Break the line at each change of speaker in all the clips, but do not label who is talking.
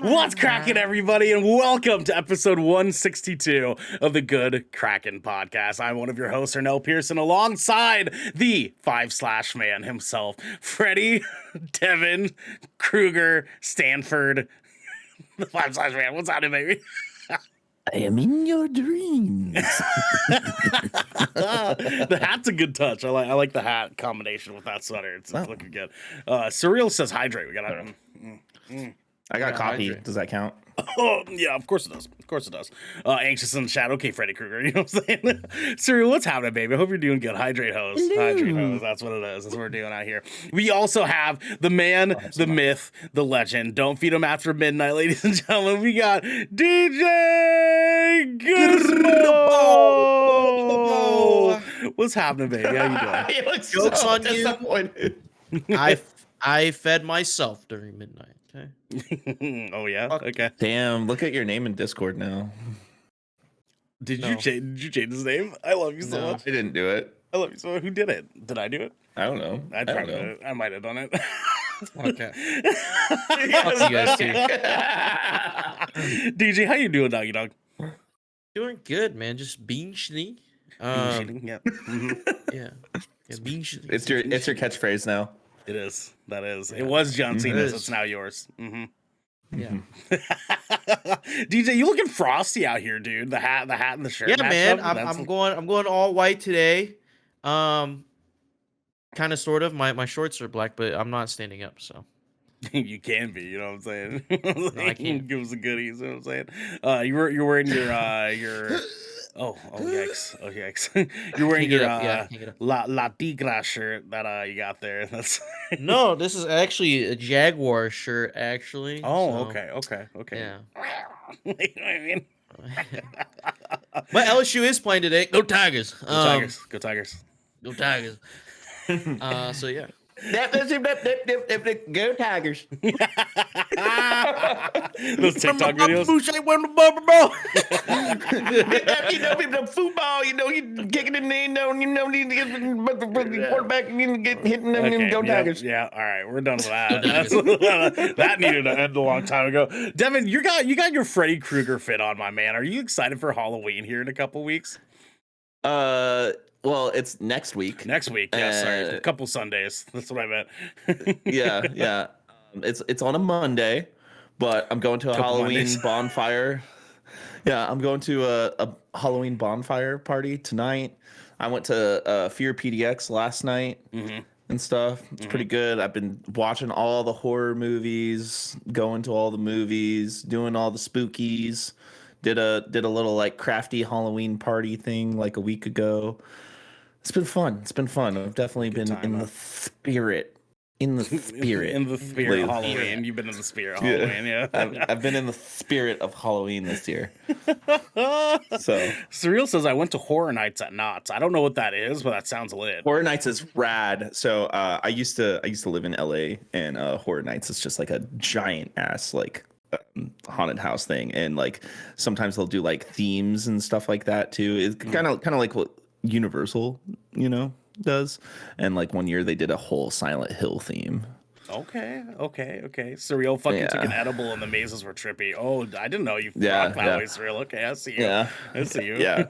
What's cracking, everybody, and welcome to episode 162 of the Good Kraken podcast. I'm one of your hosts, Ernell Pearson, alongside the 5/ man himself, Freddie, Devin, Kruger, Stanford, the 5/ man. What's happening, baby?
I am in your dreams.
The hat's a good touch. I like the hat combination with that sweater. It's looking good. Surreal says hydrate. We got
I got coffee.
hydrate.
Does that count?
Oh, yeah, of course it does. Of course it does. Anxious in the chat. Okay, Freddy Krueger. You know what I'm saying? Surreal, what's happening, baby? I hope you're doing good. Hydrate hose. Hydrate hose. That's what it is. That's what we're doing out here. We also have the man, the myth, the legend. Don't feed him after midnight, ladies and gentlemen. We got DJ Gizmo. What's happening, baby? How you doing?
He looks
Joke's
so
on you.
disappointed.
I fed myself during midnight. Okay.
Oh, yeah? Okay.
Damn, look at your name in Discord now.
Did
No.
you change his name? I love you so
No.
much.
I didn't do it.
I love you so much. Who did it? Did I do it?
I don't know.
I
don't
probably
know.
did it. I might have done it.
Okay. Fuck you guys too.
DJ, how you doing, doggy dog?
Doing good, man. Just being shitty.
Yeah.
Yeah. Being shitty.
It's your catchphrase now.
It is. That is.
Yeah.
It was John
It
Cena's.
is.
It's now yours.
Yeah.
DJ, you looking frosty out here, dude. The hat and the shirt.
Yeah,
match
man.
up.
I'm going all white today. Kind of sort of. My shorts are black, but I'm not standing up, so.
You can be, you know what I'm saying?
I can't.
Give us the goodies, you know what I'm saying? You're wearing your oh yikes. Oh yikes. You're wearing
Can't
your
get up. Yeah, can't get up.
La Tigra shirt that you got there. That's
No, this is actually a Jaguar shirt, actually.
Oh,
so,
okay.
Yeah.
You know what I mean?
But LSU is playing today. Go Tigers.
Go Tigers. Go Tigers.
Go Tigers. So yeah.
Go Tigers.
Those TikTok videos.
You know, people football. You know, you kicking in the the quarterback. You get hitting them.
Okay,
Go
yeah,
Tigers.
yeah, all right, we're done with that.
Go Tigers.
That needed to end a long time ago. Devin, you got your Freddy Krueger fit on, my man. Are you excited for Halloween here in a couple weeks?
Well, it's next week.
Next week, yes. Sorry, a couple Sundays. That's what I meant.
Yeah. It's on a Monday, but I'm going to a
Couple
Halloween
Mondays.
bonfire. Yeah, I'm going to a Halloween bonfire party tonight. I went to Fear PDX last night and stuff. It's pretty good. I've been watching all the horror movies, going to all the movies, doing all the spookies. Did a little like crafty Halloween party thing like a week ago. It's been fun. I've definitely been
time,
in
huh?
the spirit. In the spirit.
In the spirit
Lately.
of Halloween. You've been in the spirit of Halloween, yeah.
I've been in the spirit of Halloween this year. So
Surreal says I went to Horror Nights at Knott's. I don't know what that is, but that sounds lit.
Horror Nights is rad. So I used to live in LA, and Horror Nights is just like a giant ass like haunted house thing, and like sometimes they'll do like themes and stuff like that too. It's kind of like what Universal, does. And like one year they did a whole Silent Hill theme.
Okay. Surreal fucking took an edible and the mazes were trippy. Oh, I didn't know you rocked that way, Surreal. Okay, I see you.
Yeah.
I see you.
Yeah.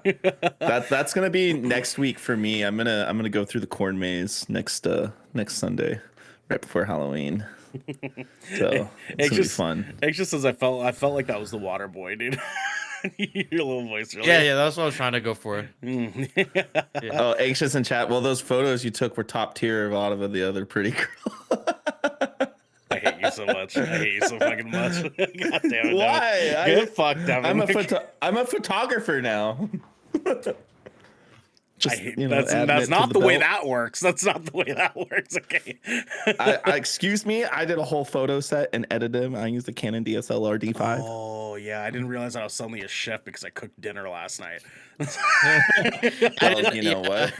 That's gonna be next week for me. I'm gonna go through the corn maze next Sunday, right before Halloween. So it's gonna be fun.
Anxious says I felt like that was the water boy, dude. Your little voice really.
Yeah, that's what I was trying to go for.
Oh, Anxious in chat. Well, those photos you took were top tier of a lot of the other pretty girls.
I hate you so much. I hate you so fucking much. God damn it.
Why?
Get fucked, Devin.
I'm a photographer now. Just,
that's not the way that works. That's not the way that works. Okay.
Excuse me. I did a whole photo set and edited them. I used the Canon DSLR D5.
Oh yeah, I didn't realize I was suddenly a chef because I cooked dinner last night.
Well, you know what?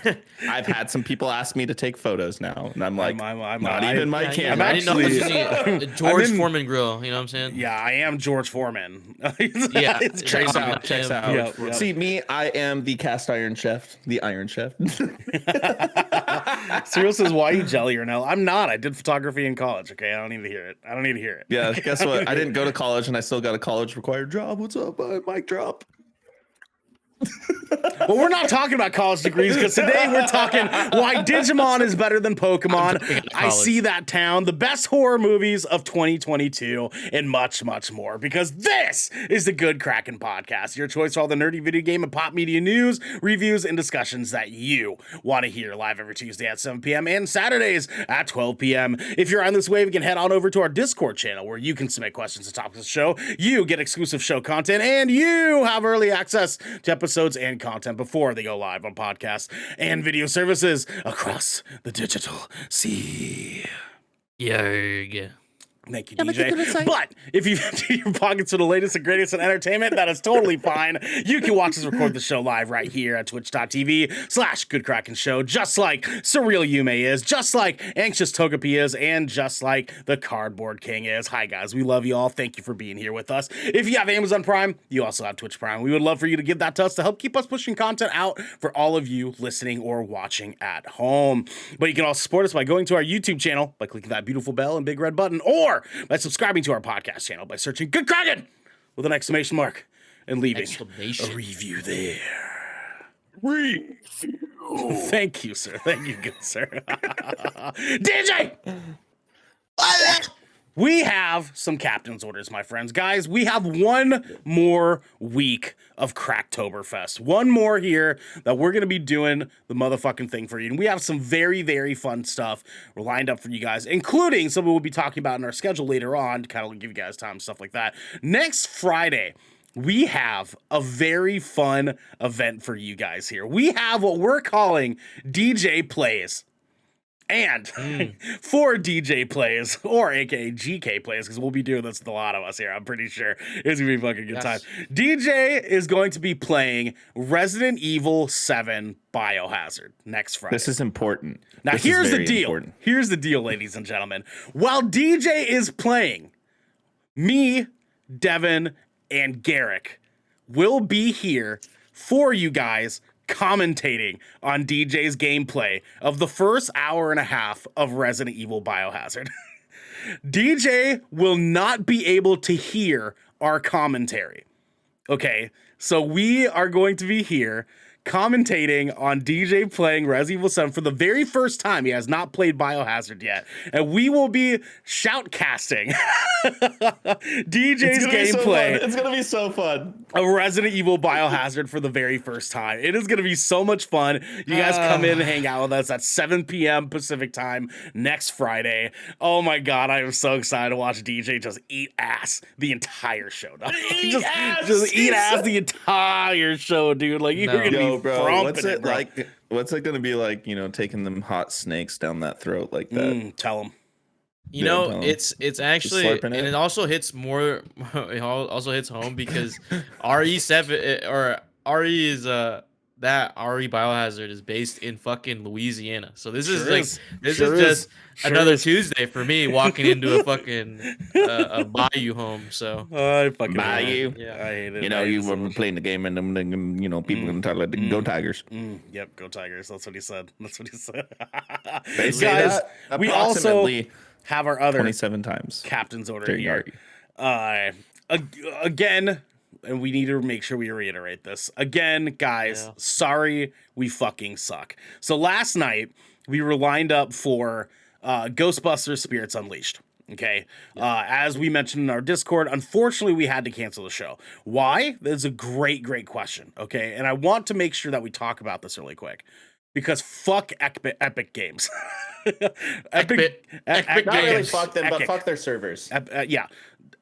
I've had some people ask me to take photos now, and I'm like, not even my camera.
I didn't know this was a George Foreman grill. You know what I'm saying?
Yeah, I am George Foreman.
Yeah,
Checks out.
Yep.
See, me, I am the cast iron chef, the iron Iron Chef.
Cyril says, "Why are you jelly or no?" I'm not. I did photography in college. Okay, I don't need to hear it. I don't need to hear it.
Yeah, guess what? I didn't go to college, and I still got a college required job. What's up, mic drop?
Well, we're not talking about college degrees because today we're talking why Digimon is better than Pokemon. I See That Town, the best horror movies of 2022, and much, much more. Because this is the Good Kraken Podcast, your choice for all the nerdy video game and pop media news, reviews, and discussions that you want to hear live every Tuesday at 7 p.m. and Saturdays at 12 p.m. If you're on this wave, you can head on over to our Discord channel where you can submit questions to topics of the show. You get exclusive show content, and you have early access to episodes and content before they go live on podcasts and video services across the digital sea.
Yerg.
Thank you, DJ. But if you empty your pockets for the latest and greatest in entertainment, that is totally fine. You can watch us record the show live right here at twitch.tv/Good Kraken Show, just like Surreal Yume is, just like Anxious Togepi is, and just like the Cardboard King is. Hi, guys. We love you all. Thank you for being here with us. If you have Amazon Prime, you also have Twitch Prime. We would love for you to give that to us to help keep us pushing content out for all of you listening or watching at home. But you can also support us by going to our YouTube channel, by clicking that beautiful bell and big red button, or by subscribing to our podcast channel by searching Good Kraken with an exclamation mark and leaving a review there. Review. Thank you, sir. Thank you, good sir. DJ! We have some captain's orders, my friends. Guys, we have one more week of Cracktoberfest. One more here that we're going to be doing the motherfucking thing for you. And we have some very, very fun stuff lined up for you guys, including something we'll be talking about in our schedule later on to kind of give you guys time, stuff like that. Next Friday, we have a very fun event for you guys here. We have what we're calling DJ Plays. And for DJ Plays, or aka GK Plays, because we'll be doing this with a lot of us here, I'm pretty sure it's gonna be a fucking good time. DJ is going to be playing Resident Evil 7 Biohazard next Friday.
This is important.
Now, here's the deal. Important. Here's the deal, ladies and gentlemen. While DJ is playing, me, Devin, and Garrick will be here for you guys commentating on DJ's gameplay of the first hour and a half of Resident Evil Biohazard. DJ will not be able to hear our commentary. Okay, so we are going to be here commentating on DJ playing Resident Evil 7 for the very first time. He has not played Biohazard yet. And we will be shoutcasting DJ's gameplay.
It's going to be so fun.
A Resident Evil Biohazard for the very first time. It is going to be so much fun. You guys come in and hang out with us at 7 p.m. Pacific time next Friday. Oh my God, I am so excited to watch DJ just eat ass the entire show. Just eat ass the entire show, dude. Like, you're going to be
bro, what's it like? What's it gonna be like? You know, taking them hot snakes down that throat like that.
Tell them.
You know, it's actually, and it also hits more. It also hits home because RE7 or RE is that RE Biohazard is based in fucking Louisiana. So this is like this is just another Tuesday for me walking into a fucking a bayou home. So
I fucking
bayou.
Yeah, I hate it.
You know, you were playing the game and then you know people gonna talk like go Tigers.
Yep, go Tigers. That's what he said. That's what he said.
Guys,
we also have our other
27 times
captain's order here. Again. And we need to make sure we reiterate this. Again, guys, sorry we fucking suck. So last night, we were lined up for Ghostbusters Spirits Unleashed. Okay? As we mentioned in our Discord, unfortunately, we had to cancel the show. Why? That's a great, great question. Okay? And I want to make sure that we talk about this really quick. Because fuck Epic Games.
Epic Games. Not really fuck them, but fuck their servers.
Yeah.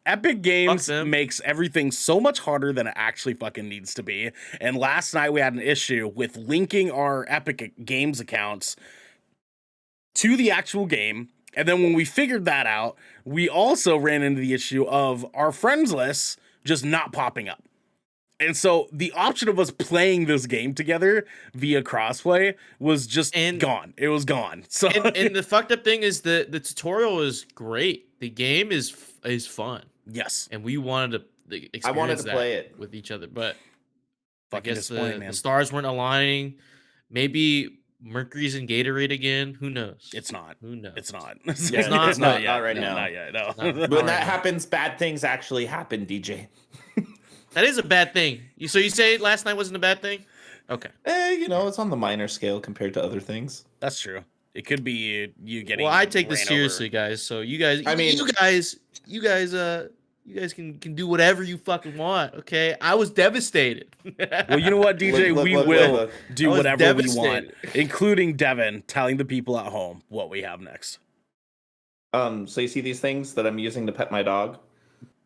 Epic Games makes everything so much harder than it actually fucking needs to be. And last night we had an issue with linking our Epic Games accounts to the actual game. And then when we figured that out, we also ran into the issue of our friends list just not popping up. And so the option of us playing this game together via crossplay was just gone. It was gone. So
and the fucked up thing is the tutorial is great. The game is fun.
Yes.
And we wanted to experience
play it
with each other, but
fucking
I guess the stars weren't aligning. Maybe Mercury's in Gatorade again. Who knows?
It's not.
Who knows?
It's not.
Yeah,
It's not
not right now.
Not yet. No.
When that happens, bad things actually happen, DJ.
That is a bad thing. So you say last night wasn't a bad thing? Okay.
It's on the minor scale compared to other things.
That's true. It could be you getting.
Well, I take this
ran
seriously,
over.
guys. So you guys,
I mean,
you guys can do whatever you fucking want. Okay, I was devastated.
Well, you know what, DJ? We will do whatever we want,
devastated.
including Devin telling the people at home what we have next.
So you see these things that I'm using to pet my dog?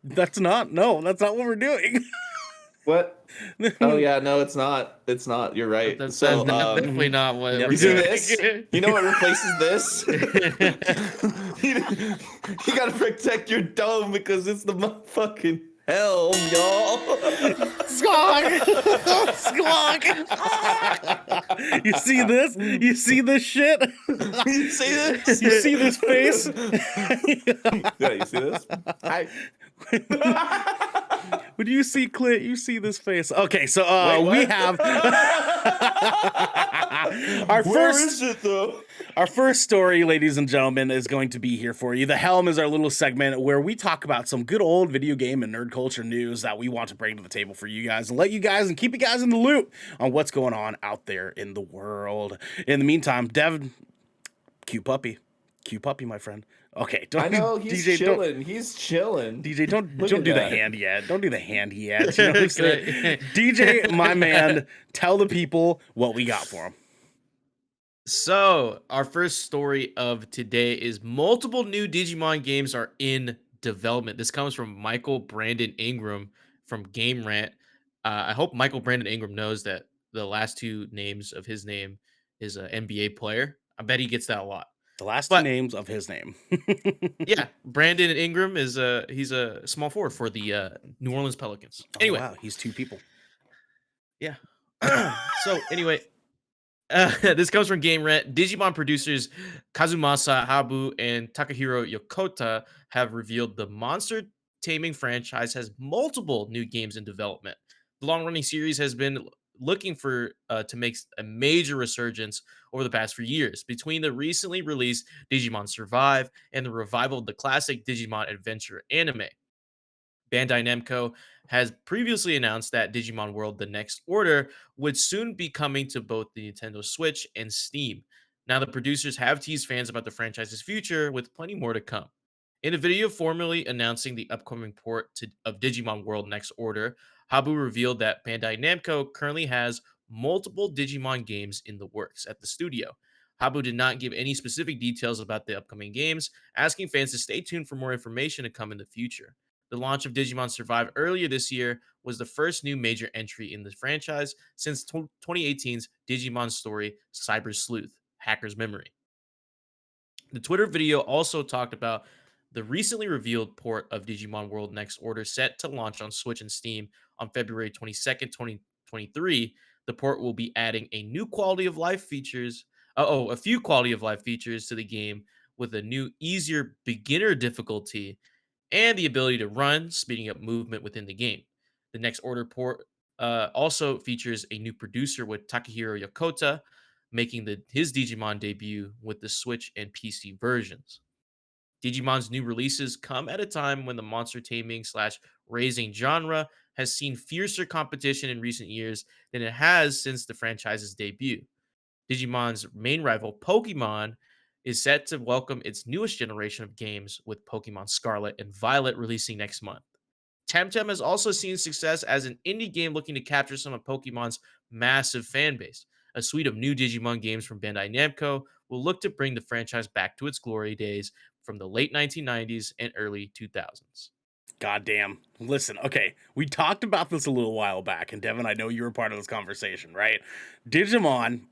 That's not what we're doing.
What? Oh yeah, no, it's not. It's not. You're right.
That's
So
definitely not what we're
you see
doing.
this? You know what replaces this? you gotta protect your dome because it's the motherfucking helm, y'all.
Squawk! Squawk! You see this? You see this shit?
You see this?
You see this face?
Yeah, you see this?
When you see Clint, you see this face. Okay, so
Wait,
we
what?
have
Where is it though?
Our first story, ladies and gentlemen, is going to be here for you. The Helm is our little segment where we talk about some good old video game and nerd culture news that we want to bring to the table for you guys and let you guys and keep you guys in the loop on what's going on out there in the world. In the meantime, Devin, cute puppy, my friend. Okay,
I know he's
DJ,
chilling. He's chilling.
DJ, don't
Look
do
at
the
that.
hand yet. Don't do the hand yet. You know what I'm saying? DJ, my man, tell the people what we got for them.
So, our first story of today is multiple new Digimon games are in development. This comes from Michael Brandon Ingram from Game Rant. I hope Michael Brandon Ingram knows that the last two names of his name is an NBA player. I bet he gets that a lot.
The last two names of his name.
Yeah, Brandon Ingram is he's a small forward for the New Orleans Pelicans. Anyway,
wow, he's two people.
Yeah. So anyway, this comes from Game Rant. Digimon producers Kazumasa Habu and Takahiro Yokota have revealed the monster taming franchise has multiple new games in development. The long-running series has been looking for to make a major resurgence over the past few years. Between the recently released Digimon Survive and the revival of the classic Digimon Adventure anime, Bandai Namco has previously announced that Digimon World: The Next Order would soon be coming to both the Nintendo Switch and Steam. Now, the producers have teased fans about the franchise's future, with plenty more to come. In a video formally announcing the upcoming port of Digimon World: Next Order, Habu revealed that Bandai Namco currently has multiple Digimon games in the works at the studio. Habu did not give any specific details about the upcoming games, asking fans to stay tuned for more information to come in the future. The launch of Digimon Survive earlier this year was the first new major entry in the franchise since 2018's Digimon story Cyber Sleuth: Hacker's Memory. The Twitter video also talked about the recently revealed port of Digimon World: Next Order set to launch on Switch and Steam on February 22nd, 2023. The port will be adding a few quality of life features to the game with a new, easier beginner difficulty and the ability to run, speeding up movement within the game. The Next Order port also features a new producer with Takahiro Yokota, making his Digimon debut with the Switch and PC versions. Digimon's new releases come at a time when the monster taming / raising genre has seen fiercer competition in recent years than it has since the franchise's debut. Digimon's main rival, Pokemon, is set to welcome its newest generation of games, with Pokemon Scarlet and Violet releasing next month. Temtem has also seen success as an indie game looking to capture some of Pokemon's massive fan base. A suite of new Digimon games from Bandai Namco will look to bring the franchise back to its glory days from the late 1990s and early 2000s.
Goddamn. Listen, okay, we talked about this a little while back, and Devin, I know you were part of this conversation, right? Digimon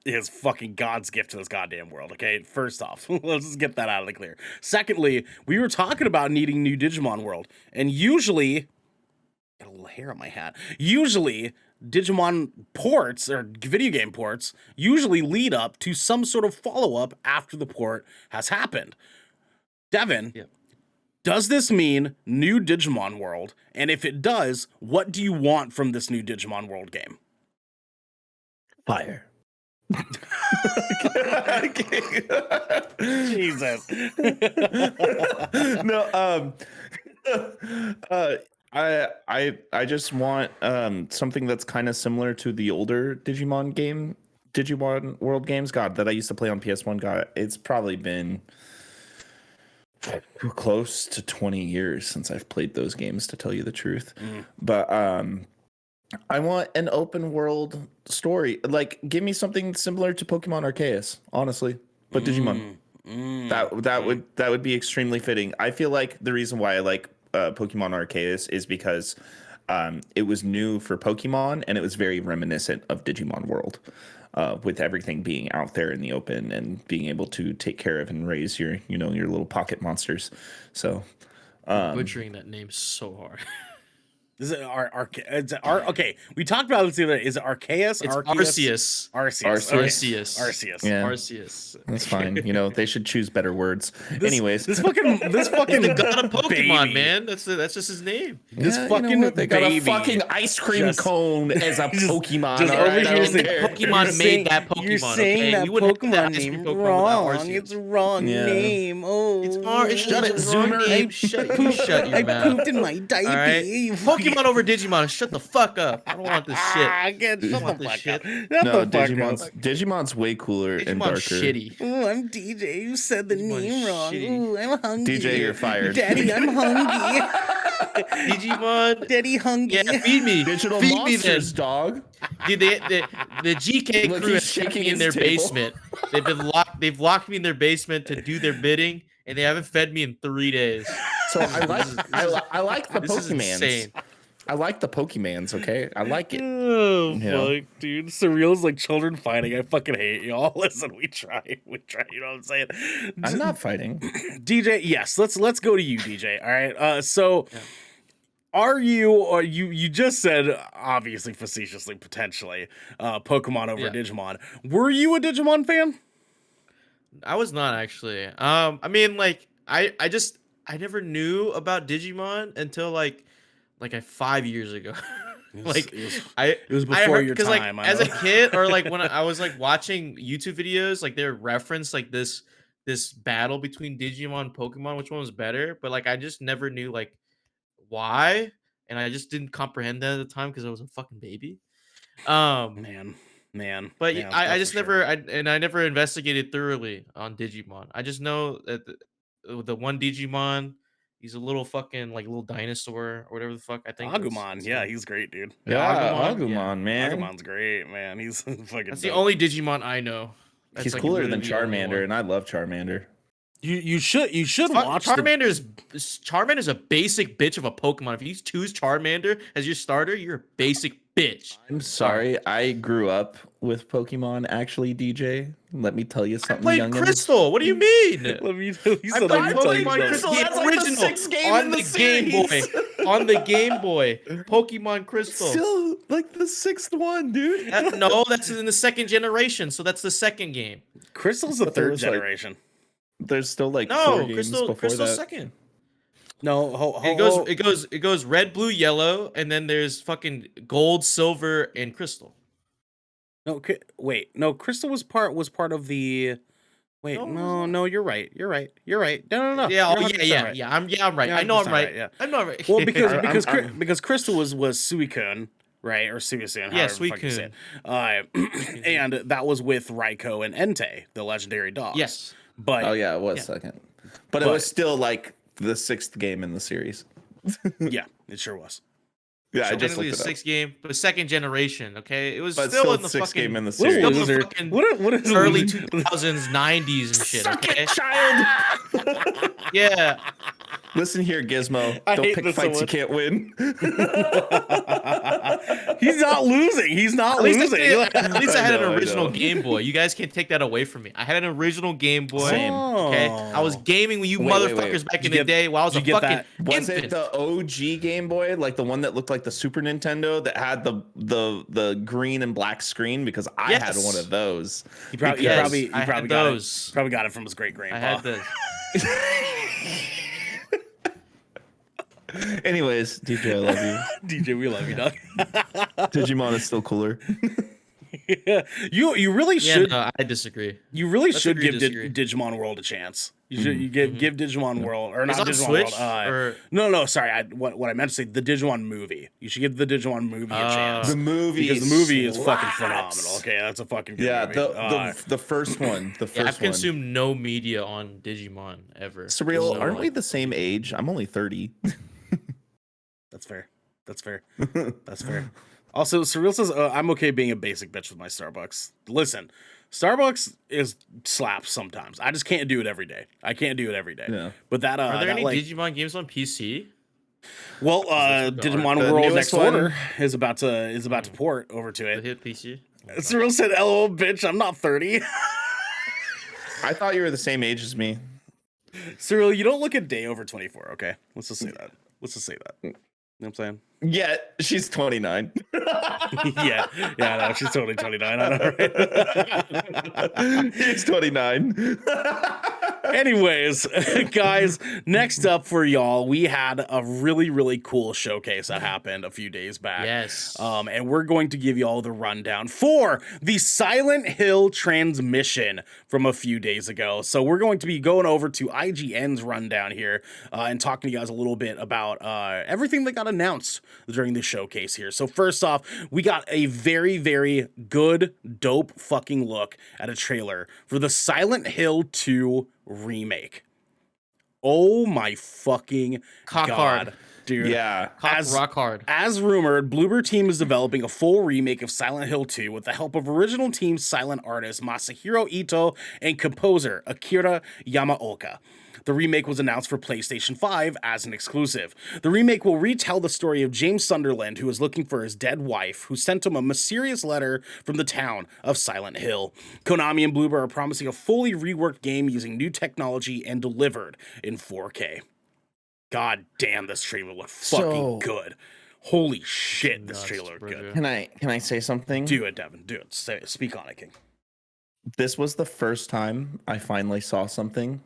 is fucking God's gift to this goddamn world, okay? First off, let's just get that out of the clear. Secondly, we were talking about needing new Digimon World, and usually, got a little hair on my hat, usually Digimon ports, or video game ports, usually lead up to some sort of follow-up after the port has happened. Devin,
Yeah.
Does this mean new Digimon World? And if it does, what do you want from this new Digimon World game?
Fire.
Jesus.
No, I just want something that's kind of similar to the older Digimon World games. God, that I used to play on PS1. God, it's probably been close to 20 years since I've played those games, to tell you the truth. But I want an open world story. Like, give me something similar to Pokemon Arceus, honestly. But Digimon. That would be extremely fitting. I feel like the reason why I like Pokemon Arceus is because it was new for Pokemon and it was very reminiscent of Digimon World, with everything being out there in the open and being able to take care of and raise your little pocket monsters. So
butchering that name so hard.
Is it okay? We talked about this the other day. Is it Arceus?
It's
Arceus.
Arceus.
Yeah.
Arceus.
That's fine. They should choose better words. Anyways,
this fucking
The god of Pokemon,
baby.
man. That's just his name.
This fucking
they got
baby
a fucking ice cream cone as a Pokemon.
just
all
over
right? I
here
don't
saying-
care.
Pokemon made that Pokemon.
You're saying
okay?
that
We wouldn't have
Pokemon
ice cream
name
Pokemon without
wrong.
Arceus.
It's a wrong
Yeah.
name. Oh,
Shut it, Zoomer.
I
Shut your
I
mouth.
pooped in my diaper.
All right? Pokemon over Digimon. Shut the fuck up. I don't want this shit.
I can't shut
want
the
this
fuck
shit.
up. Shut
No,
the fuck
Digimon's way cooler and darker.
Digimon's shitty.
Oh, I'm DJ. You said the
Digimon's
name wrong.
shitty.
Ooh, I'm hungry.
DJ, you're fired.
Daddy, I'm hungry.
Digimon.
Daddy hungry.
Yeah, feed me.
Digital
feed
monsters,
me
dog.
then. Dude, the GK
Look,
crew
he's
has kept
shaking
me in
his
their
table.
basement. They've locked me in their basement to do their bidding, and they haven't fed me in 3 days.
So I like the
This is
Pokemans.
insane.
I like the Pokemans. Okay, I like it.
Oh,
Yeah.
fuck, dude. Surreal's like children fighting. I fucking hate y'all. Listen, we try. You know what I'm saying?
I'm not fighting.
DJ, yes. Let's go to you, DJ. All right. So are you, or you just said, obviously, facetiously, potentially, Pokemon over
Yeah.
Digimon. Were you a Digimon fan?
I was not actually. I mean, like, I never knew about Digimon until like 5 years ago. Like,
it was before your
because like
time. I
as a
know.
kid, or like when I was like watching YouTube videos, like they referenced like this battle between Digimon and Pokemon, which one was better. But like I just never knew like why, and I just didn't comprehend that at the time because I was a fucking baby.
Man.
But
yeah,
I
that's
just
for sure.
I never investigated thoroughly on Digimon. I just know that the one Digimon, he's a little fucking like little dinosaur or whatever the fuck I think.
Agumon. Yeah, he's great, dude.
Yeah,
Agumon,
Agumon,
yeah.
man.
Agumon's great, man. He's fucking.
That's the
dope.
only Digimon I know. That's
He's
like
cooler
really
than
the only
Charmander,
one.
and I love Charmander.
You should watch the
Charmander's a basic bitch of a Pokemon. If you choose Charmander as your starter, you're a basic bitch.
I'm sorry, I grew up with Pokemon. Actually, DJ, let me tell you
I
something.
played
youngins.
Crystal. What do you mean?
Let me. He
I
said,
played
"Let me tell you
Pokemon
something."
Crystal,
That's
the
like the
original,
sixth game
on
in
the
the
Game Boy.
series.
On the Game Boy, Pokemon Crystal.
Still like the sixth one, dude.
No, that's in the second generation, so that's the second game.
Crystal's the
But there
third
was, like,
generation.
There's still like
No,
4 games before
Crystal's
that.
second.
No,
It goes red, blue, yellow, and then there's fucking gold, silver, and crystal.
No, wait. No, Crystal was part of the. Wait,
No, it was
no,
not.
no, you're right. No.
Yeah,
You're
oh
100%
yeah,
right.
I'm right.
You're
I know I'm
100%
right.
right, yeah.
I'm not right.
Well, because
I'm-
because Crystal was Suicune, right, or Suicune,
Yeah,
however the fuck you say it. And that was with Raikou and Entei, the legendary dogs.
Yes.
but
Oh yeah, it was second, but it was still like the sixth game in the series.
yeah, it sure was.
Yeah, I just
Technically
looked
the
it up.
sixth game, but second generation. Okay, it was
But
still in the
sixth
fucking
game in the
What a
series.
still in
loser.
the fucking
What is a
early
loser?
2000s, 90s and shit.
Suck
Okay,
it, child.
yeah.
Listen here, Gizmo.
I
Don't
hate
pick
this so
fights you
much.
can't win.
He's not losing. He's not
At least,
losing.
at least I had
I know,
an
I
original
know.
Game Boy. You guys can't take that away from me. I had an original Game Boy.
Same.
Okay, I was gaming with you
Wait, wait, wait.
motherfuckers back
Did
in
you
the
get-
day while I was
did
a
you get
fucking
that?
Was
infant.
it the OG Game Boy, like the one that looked like the Super Nintendo that had the green and black screen? Because I had
Yes.
one of those.
He probably
Yes,
he
I
probably
had
got
those.
it. Probably got it from his great
I
grandpa.
had this.
Anyways, DJ, I love you.
DJ, we love you, dog.
Digimon is still cooler.
You really should.
No, I disagree.
You really
Let's
should
agree
give
to disagree.
Digimon World a chance. You should give Digimon World or
It's
not
on
Digimon
Switch,
World.
or
No. Sorry, what I meant to say, the Digimon movie. You should give the Digimon movie a chance.
The movie,
because the movie is fucking
slaps.
phenomenal. Okay, that's a fucking good movie.
The first one. The first
I've consumed no media on Digimon ever.
Surreal,
So,
aren't we the same age? I'm only 30.
That's fair. That's fair. That's fair. Also, Surreal says, I'm okay being a basic bitch with my Starbucks. Listen, Starbucks is slaps sometimes. I just can't do it every day. I can't do it every day.
Yeah.
But that
Are there
that,
any
like,
Digimon games on PC?
well, Digimon World
newest
Next
one
Order is about to port over to
They
it.
hit PC.
Surreal said, "LOL, bitch, I'm not 30."
I thought you were the same age as me.
Surreal, you don't look a day over 24. Okay, let's just say that. You know what I'm saying?
Yeah, she's 29.
yeah, no, she's totally 29. I know, right?
He's 29.
Anyways, guys, next up for y'all, we had a really, really cool showcase that happened a few days back.
Yes.
And we're going to give you all the rundown for the Silent Hill transmission from a few days ago. So we're going to be going over to IGN's rundown here and talking to you guys a little bit about everything that got announced during the showcase here. So first off, we got a very, very good, dope fucking look at a trailer for the Silent Hill 2 remake. Oh my fucking
Cock
god,
hard.
dude.
Yeah.
Rock hard.
As rumored, Bloober Team is developing a full remake of Silent Hill 2 with the help of original team silent artist Masahiro Ito and composer Akira Yamaoka. The remake was announced for PlayStation 5 as an exclusive. The remake will retell the story of James Sunderland, who is looking for his dead wife, who sent him a mysterious letter from the town of Silent Hill. Konami and Bloober are promising a fully reworked game using new technology and delivered in 4K. God damn, this trailer looked fucking good. Holy shit, this trailer looked good.
Can I say something?
Do it, Devin. Do it. Speak on it, King.
This was the first time I finally saw something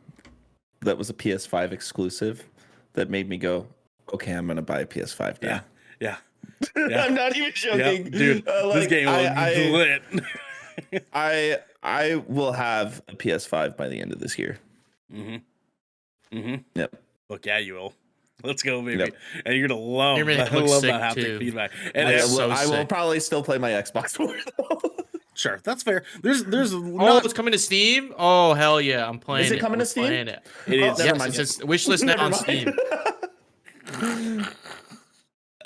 that was a PS5 exclusive that made me go, okay, I'm gonna buy a PS5 now.
Yeah.
I'm not even joking,
dude. This game was lit.
I will have a PS5 by the end of this year. Yep.
Look, yeah, you will. Let's go, baby.
Yep.
And you're gonna love that haptic feedback. And
I will probably still play my Xbox for it.
Sure, that's fair. There's
it's coming to Steam. Oh hell yeah, I'm playing.
Is it coming to Steam?
It is.
Never mind. It says wishlist now on Steam.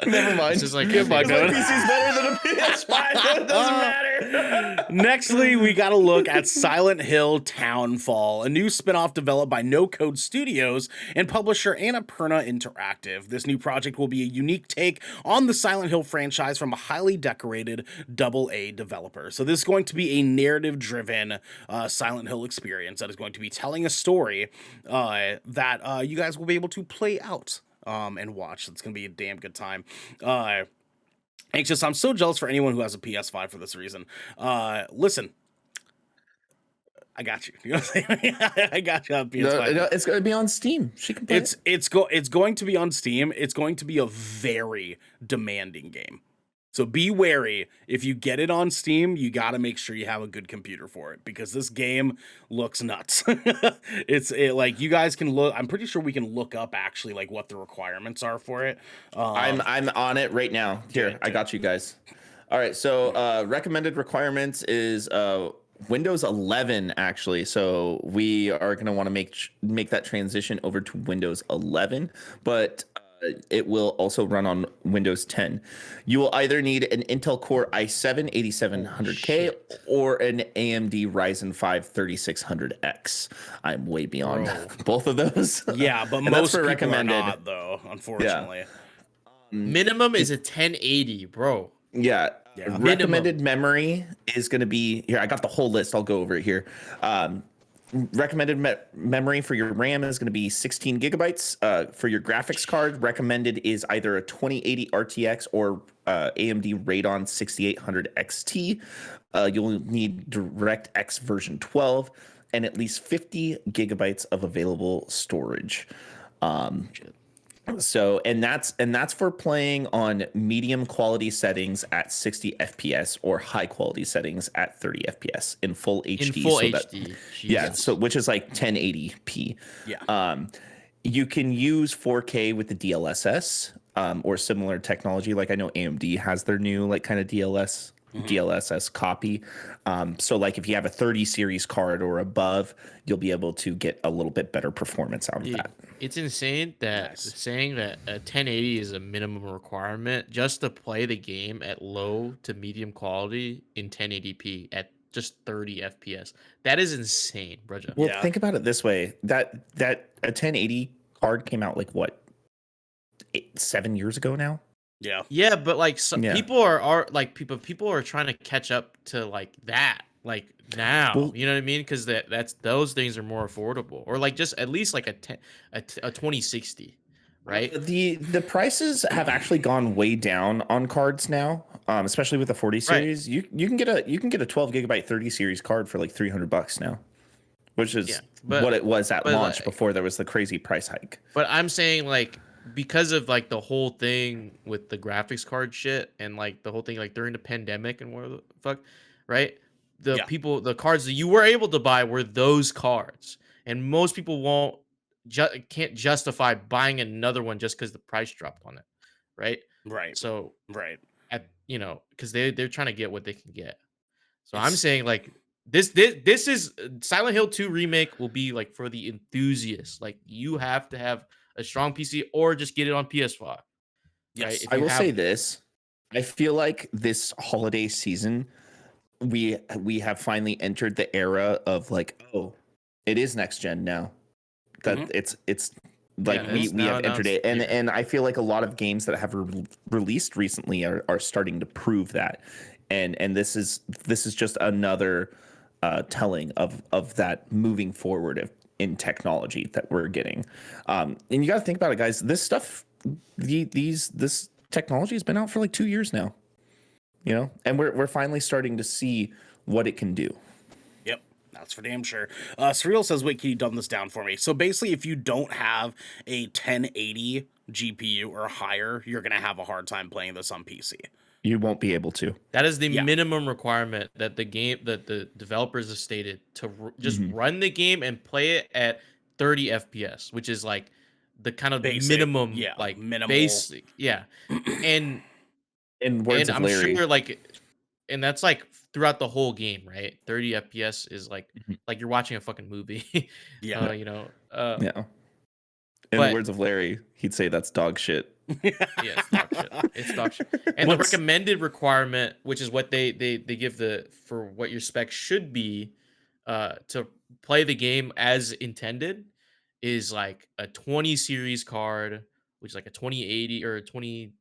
Never mind.
It's just like
PC's better than a PS5. It doesn't matter.
Nextly, we got to look at Silent Hill Townfall, a new spinoff developed by No Code Studios and publisher Annapurna Interactive. This new project will be a unique take on the Silent Hill franchise from a highly decorated AA developer. So this is going to be a narrative-driven Silent Hill experience that is going to be telling a story that you guys will be able to play out and watch. It's gonna be a damn good time. Anxious, I'm so jealous for anyone who has a PS5 for this reason. Listen, I got you. You know what I'm saying? I got you on PS5.
No, it's gonna be on Steam. She can play it.
It's going to be on Steam. It's going to be a very demanding game. So be wary. If you get it on Steam, you got to make sure you have a good computer for it because this game looks nuts. Like you guys can look. I'm pretty sure we can look up actually like what the requirements are for it.
I'm on it right now. Here, I got you guys. All right. So recommended requirements is Windows 11 actually. So we are going to want to make that transition over to Windows 11, but it will also run on Windows 10. You will either need an Intel Core i7-8700K or an AMD Ryzen 5 3600X. I'm way beyond both of those.
Yeah, but most people recommended are not, though, unfortunately.
Yeah.
Minimum is a 1080, bro.
Yeah. Recommended memory is going to be here. I got the whole list. I'll go over it here. Recommended memory for your RAM is going to be 16 gigabytes. For your graphics card, recommended is either a 2080 RTX or AMD Radeon 6800 XT. You'll need DirectX version 12 and at least 50 gigabytes of available storage. So, and that's for playing on medium quality settings at 60 FPS or high quality settings at 30 FPS in full HD.
In full
so
HD.
That, yeah, so which is like 1080p.
Yeah.
You can use 4K with the DLSS or similar technology. Like I know AMD has their new like kind of DLSS copy. So like if you have a 30 series card or above, you'll be able to get a little bit better performance out of that.
It's insane that saying that a 1080 is a minimum requirement just to play the game at low to medium quality in 1080p at just 30 FPS. That is insane, bro.
Well, think about it this way: that a 1080 card came out like what 7 years ago now.
Yeah, but like people are like people are trying to catch up to like that like now. Well, you know what I mean? Because that's those things are more affordable, or like just at least like a 2060, right?
The prices have actually gone way down on cards now, especially with the 40 series. Right. You can get a 12 gigabyte 30 series card for like $300 now, which is what it was at launch before there was the crazy price hike.
But I'm saying like, because of like the whole thing with the graphics card shit and like the whole thing like during the pandemic and what the fuck, right? The cards that you were able to buy were those cards, and most people can't justify buying another one just because the price dropped on it, right? So because they're trying to get what they can get. So I'm saying like this is Silent Hill 2 remake will be like for the enthusiasts. Like you have to have a strong PC or just get it on PS5.
Yes, right? I will say this. I feel like this holiday season, we have finally entered the era of like, oh, it is next gen now. That it's like we have entered it, and I feel like a lot of games that have released recently are starting to prove that, and this is just another telling of that moving forward in technology that we're getting. And you got to think about it, guys. This stuff, this technology has been out for like 2 years now, and we're finally starting to see what it can do.
Yep, that's for damn sure. Surreal says, wait, can you dumb this down for me? So basically, if you don't have a 1080 GPU or higher, you're going to have a hard time playing this on PC.
You won't be able to.
That is the minimum requirement that the developers have stated to just run the game and play it at 30 FPS, which is like the kind of basic, minimum, like minimal, basic, and
in words of Larry,
I'm sure like, and that's like throughout the whole game, right? 30 FPS is like like you're watching a fucking movie.
Yeah. In the words of Larry, he'd say that's dog shit.
It's dog shit. It's dog shit. And the recommended requirement, which is what they give for what your specs should be to play the game as intended, is like a 20 series card, which is like a 2080 or a 2080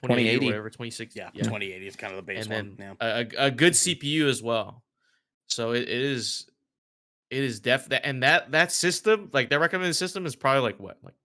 or whatever, 2060.
Yeah, 2080 is kind of the base
and
one.
A good CPU as well. So it is definitely, and that system, like that recommended system, is probably like what, like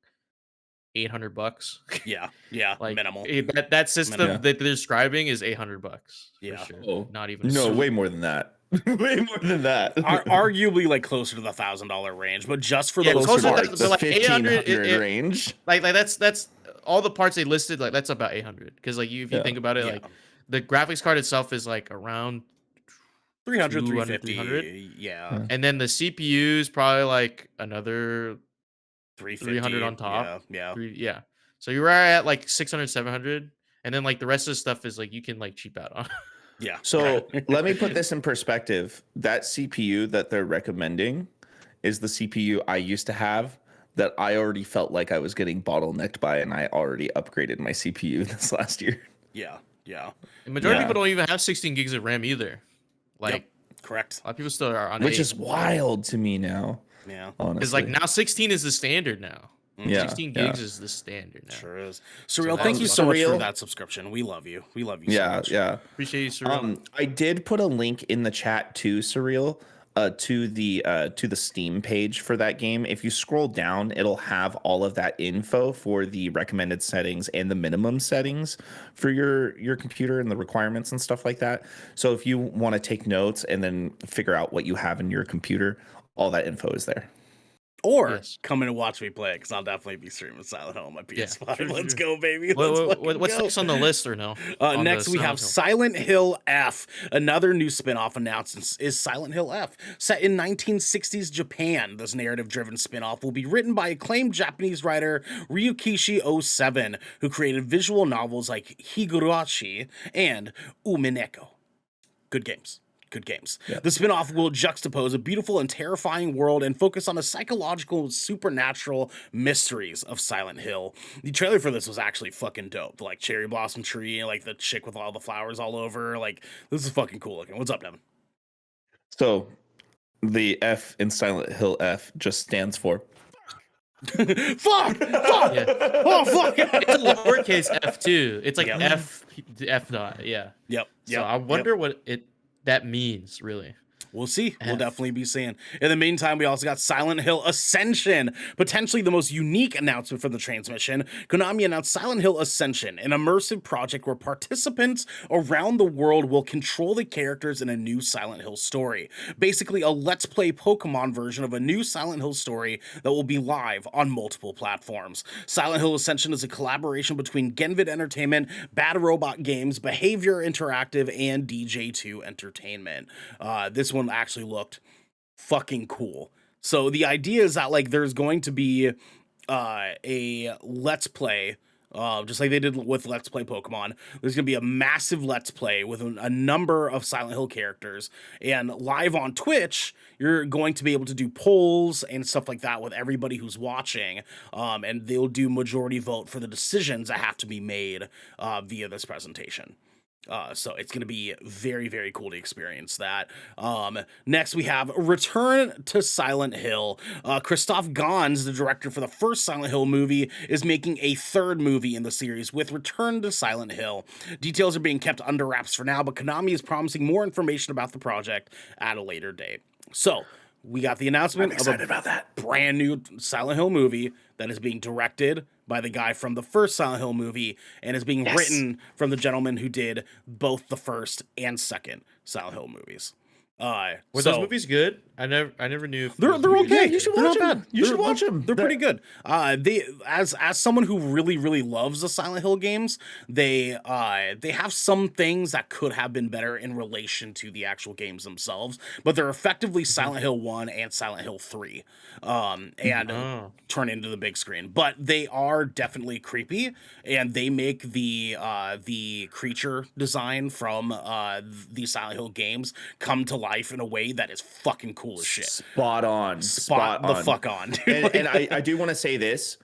$800.
Yeah,
like
minimal.
That system that they're describing is $800.
Yeah,
for sure.
Oh,
not even.
No, way more than that. Way more than that.
Arguably like closer to the $1,000 range, but just for the
like
1,500 range.
Like that's all the parts they listed. Like that's about 800. Because like if you think about it, like the graphics card itself is like around
300, 350. Yeah.
And then the CPU is probably like another
300
on top.
Yeah.
So you're at like 600, 700. And then like the rest of the stuff is like you can like cheap out on.
Yeah.
So let me put this in perspective. That CPU that they're recommending is the CPU I used to have that I already felt like I was getting bottlenecked by, and I already upgraded my CPU this last year.
Yeah.
The majority of people don't even have 16 gigs of RAM either. Like,
correct.
A lot of people still are on
which is wild to me now.
Yeah.
Because like now 16 is the standard now.
Yeah,
16 gigs is the standard now.
Sure is. Surreal, thank you so much for that subscription. We love you. We love you so much.
Yeah.
Appreciate you, Surreal.
I did put a link in the chat to Surreal, to the Steam page for that game. If you scroll down, it'll have all of that info for the recommended settings and the minimum settings for your computer and the requirements and stuff like that. So if you want to take notes and then figure out what you have in your computer, all that info is there.
Or
Yes.
come in and watch me play it, because I'll definitely be streaming Silent Hill on my PS5.
Sure,
Let's
sure.
go, baby. What's
next on the list or no?
Next, we have Silent Hill F. Another new spin-off announced is Silent Hill F. Set in 1960s Japan, this narrative-driven spin-off will be written by acclaimed Japanese writer Ryukishi 07, who created visual novels like Higurashi and Umineko. Good games. Good games.
Yeah.
The spin-off will juxtapose a beautiful and terrifying world and focus on the psychological, supernatural mysteries of Silent Hill. The trailer for this was actually fucking dope. Like cherry blossom tree, like the chick with all the flowers all over. Like, this is fucking cool looking. What's up, Devin?
So, the F in Silent Hill F just stands for
Fuck! Yeah. Oh, fuck!
It's a lowercase f too. It's like F dot. Yeah.
Yep.
So I wonder what that means, really.
We'll see. We'll definitely be seeing. In the meantime, we also got Silent Hill Ascension, potentially the most unique announcement from the transmission. Konami announced Silent Hill Ascension, an immersive project where participants around the world will control the characters in a new Silent Hill story. Basically, a Let's Play Pokemon version of a new Silent Hill story that will be live on multiple platforms. Silent Hill Ascension is a collaboration between Genvid Entertainment, Bad Robot Games, Behavior Interactive, and DJ2 Entertainment. This one actually looked fucking cool. So the idea is that like there's going to be a Let's Play, just like they did with Let's Play Pokemon. There's going to be a massive Let's Play with a number of Silent Hill characters, and live on Twitch, you're going to be able to do polls and stuff like that with everybody who's watching, and they'll do majority vote for the decisions that have to be made via this presentation. So it's going to be very, very cool to experience that. Next, we have Return to Silent Hill. Christoph Gans, the director for the first Silent Hill movie, is making a third movie in the series with Return to Silent Hill. Details are being kept under wraps for now, but Konami is promising more information about the project at a later date. So, we got the announcement of a brand new Silent Hill movie that is being directed by the guy from the first Silent Hill movie and is being written from the gentleman who did both the first and second Silent Hill movies.
Were those movies good? I never knew. If
they're okay.
Yeah, you should watch them. You should watch them.
They're pretty good. They as someone who really loves the Silent Hill games, they have some things that could have been better in relation to the actual games themselves, but they're effectively Silent Hill 1 and Silent Hill 3, and turn into the big screen. But they are definitely creepy, and they make the creature design from the Silent Hill games come to life in a way that is fucking cool as shit.
Spot on.
The fuck on. Dude.
And I do want to say this.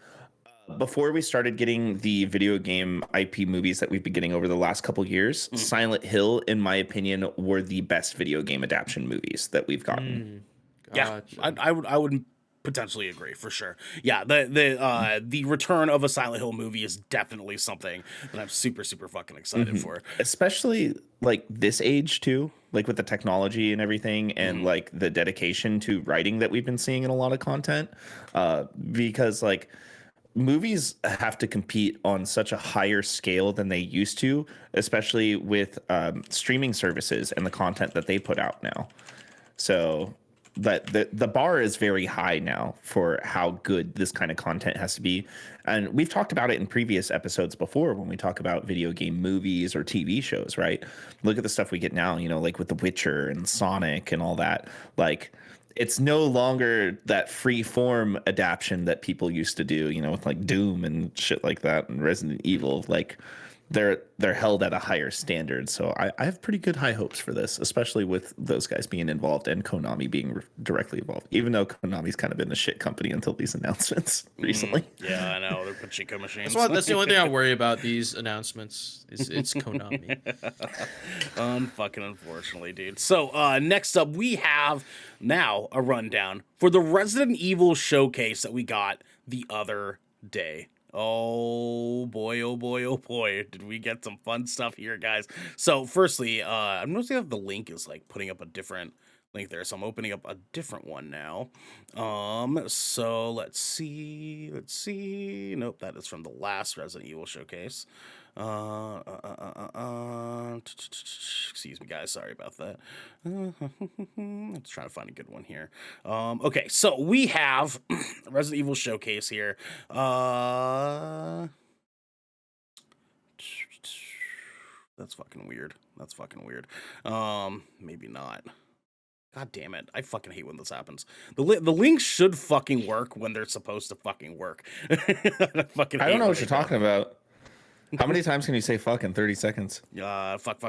Before we started getting the video game IP movies that we've been getting over the last couple years, Silent Hill, in my opinion, were the best video game adaptation movies that we've gotten.
Gotcha. Yeah, I would potentially agree for sure. Yeah, the return of a Silent Hill movie is definitely something that I'm super fucking excited for.
Especially like this age too, like with the technology and everything, and like the dedication to writing that we've been seeing in a lot of content. Because like movies have to compete on such a higher scale than they used to, especially with streaming services and the content that they put out now. So but the bar is very high now for how good this kind of content has to be. And we've talked about it in previous episodes before when we talk about video game movies or TV shows, right? Look at the stuff we get now, you know, like with The Witcher and Sonic and all that. Like, it's no longer that free form adaptation that people used to do, you know, with like Doom and shit like that and Resident Evil. Like, they're held at a higher standard. So I have pretty good high hopes for this, especially with those guys being involved and Konami being directly involved, even though Konami's kind of been a shit company until these announcements recently.
Yeah, I know. They're pachinko machines.
That's the only thing I worry about these announcements is it's Konami.
Unfucking unfortunately, dude. So next up, we have now a rundown for the Resident Evil showcase that we got the other day. Oh boy, oh boy, oh boy. Did we get some fun stuff here, guys. So firstly, I'm noticing that the link is like putting up a different link there. So I'm opening up a different one now. So let's see. Nope, that is from the last Resident Evil showcase. Excuse me, guys. Sorry about that. Let's try to find a good one here. Okay, so we have Resident Evil Showcase here. That's fucking weird. That's fucking weird. Maybe not. God damn it. I fucking hate when this happens. The links should fucking work when they're supposed to fucking work.
I don't know what you're talking about. How many times can you say fuck in 30 seconds?
Fuck.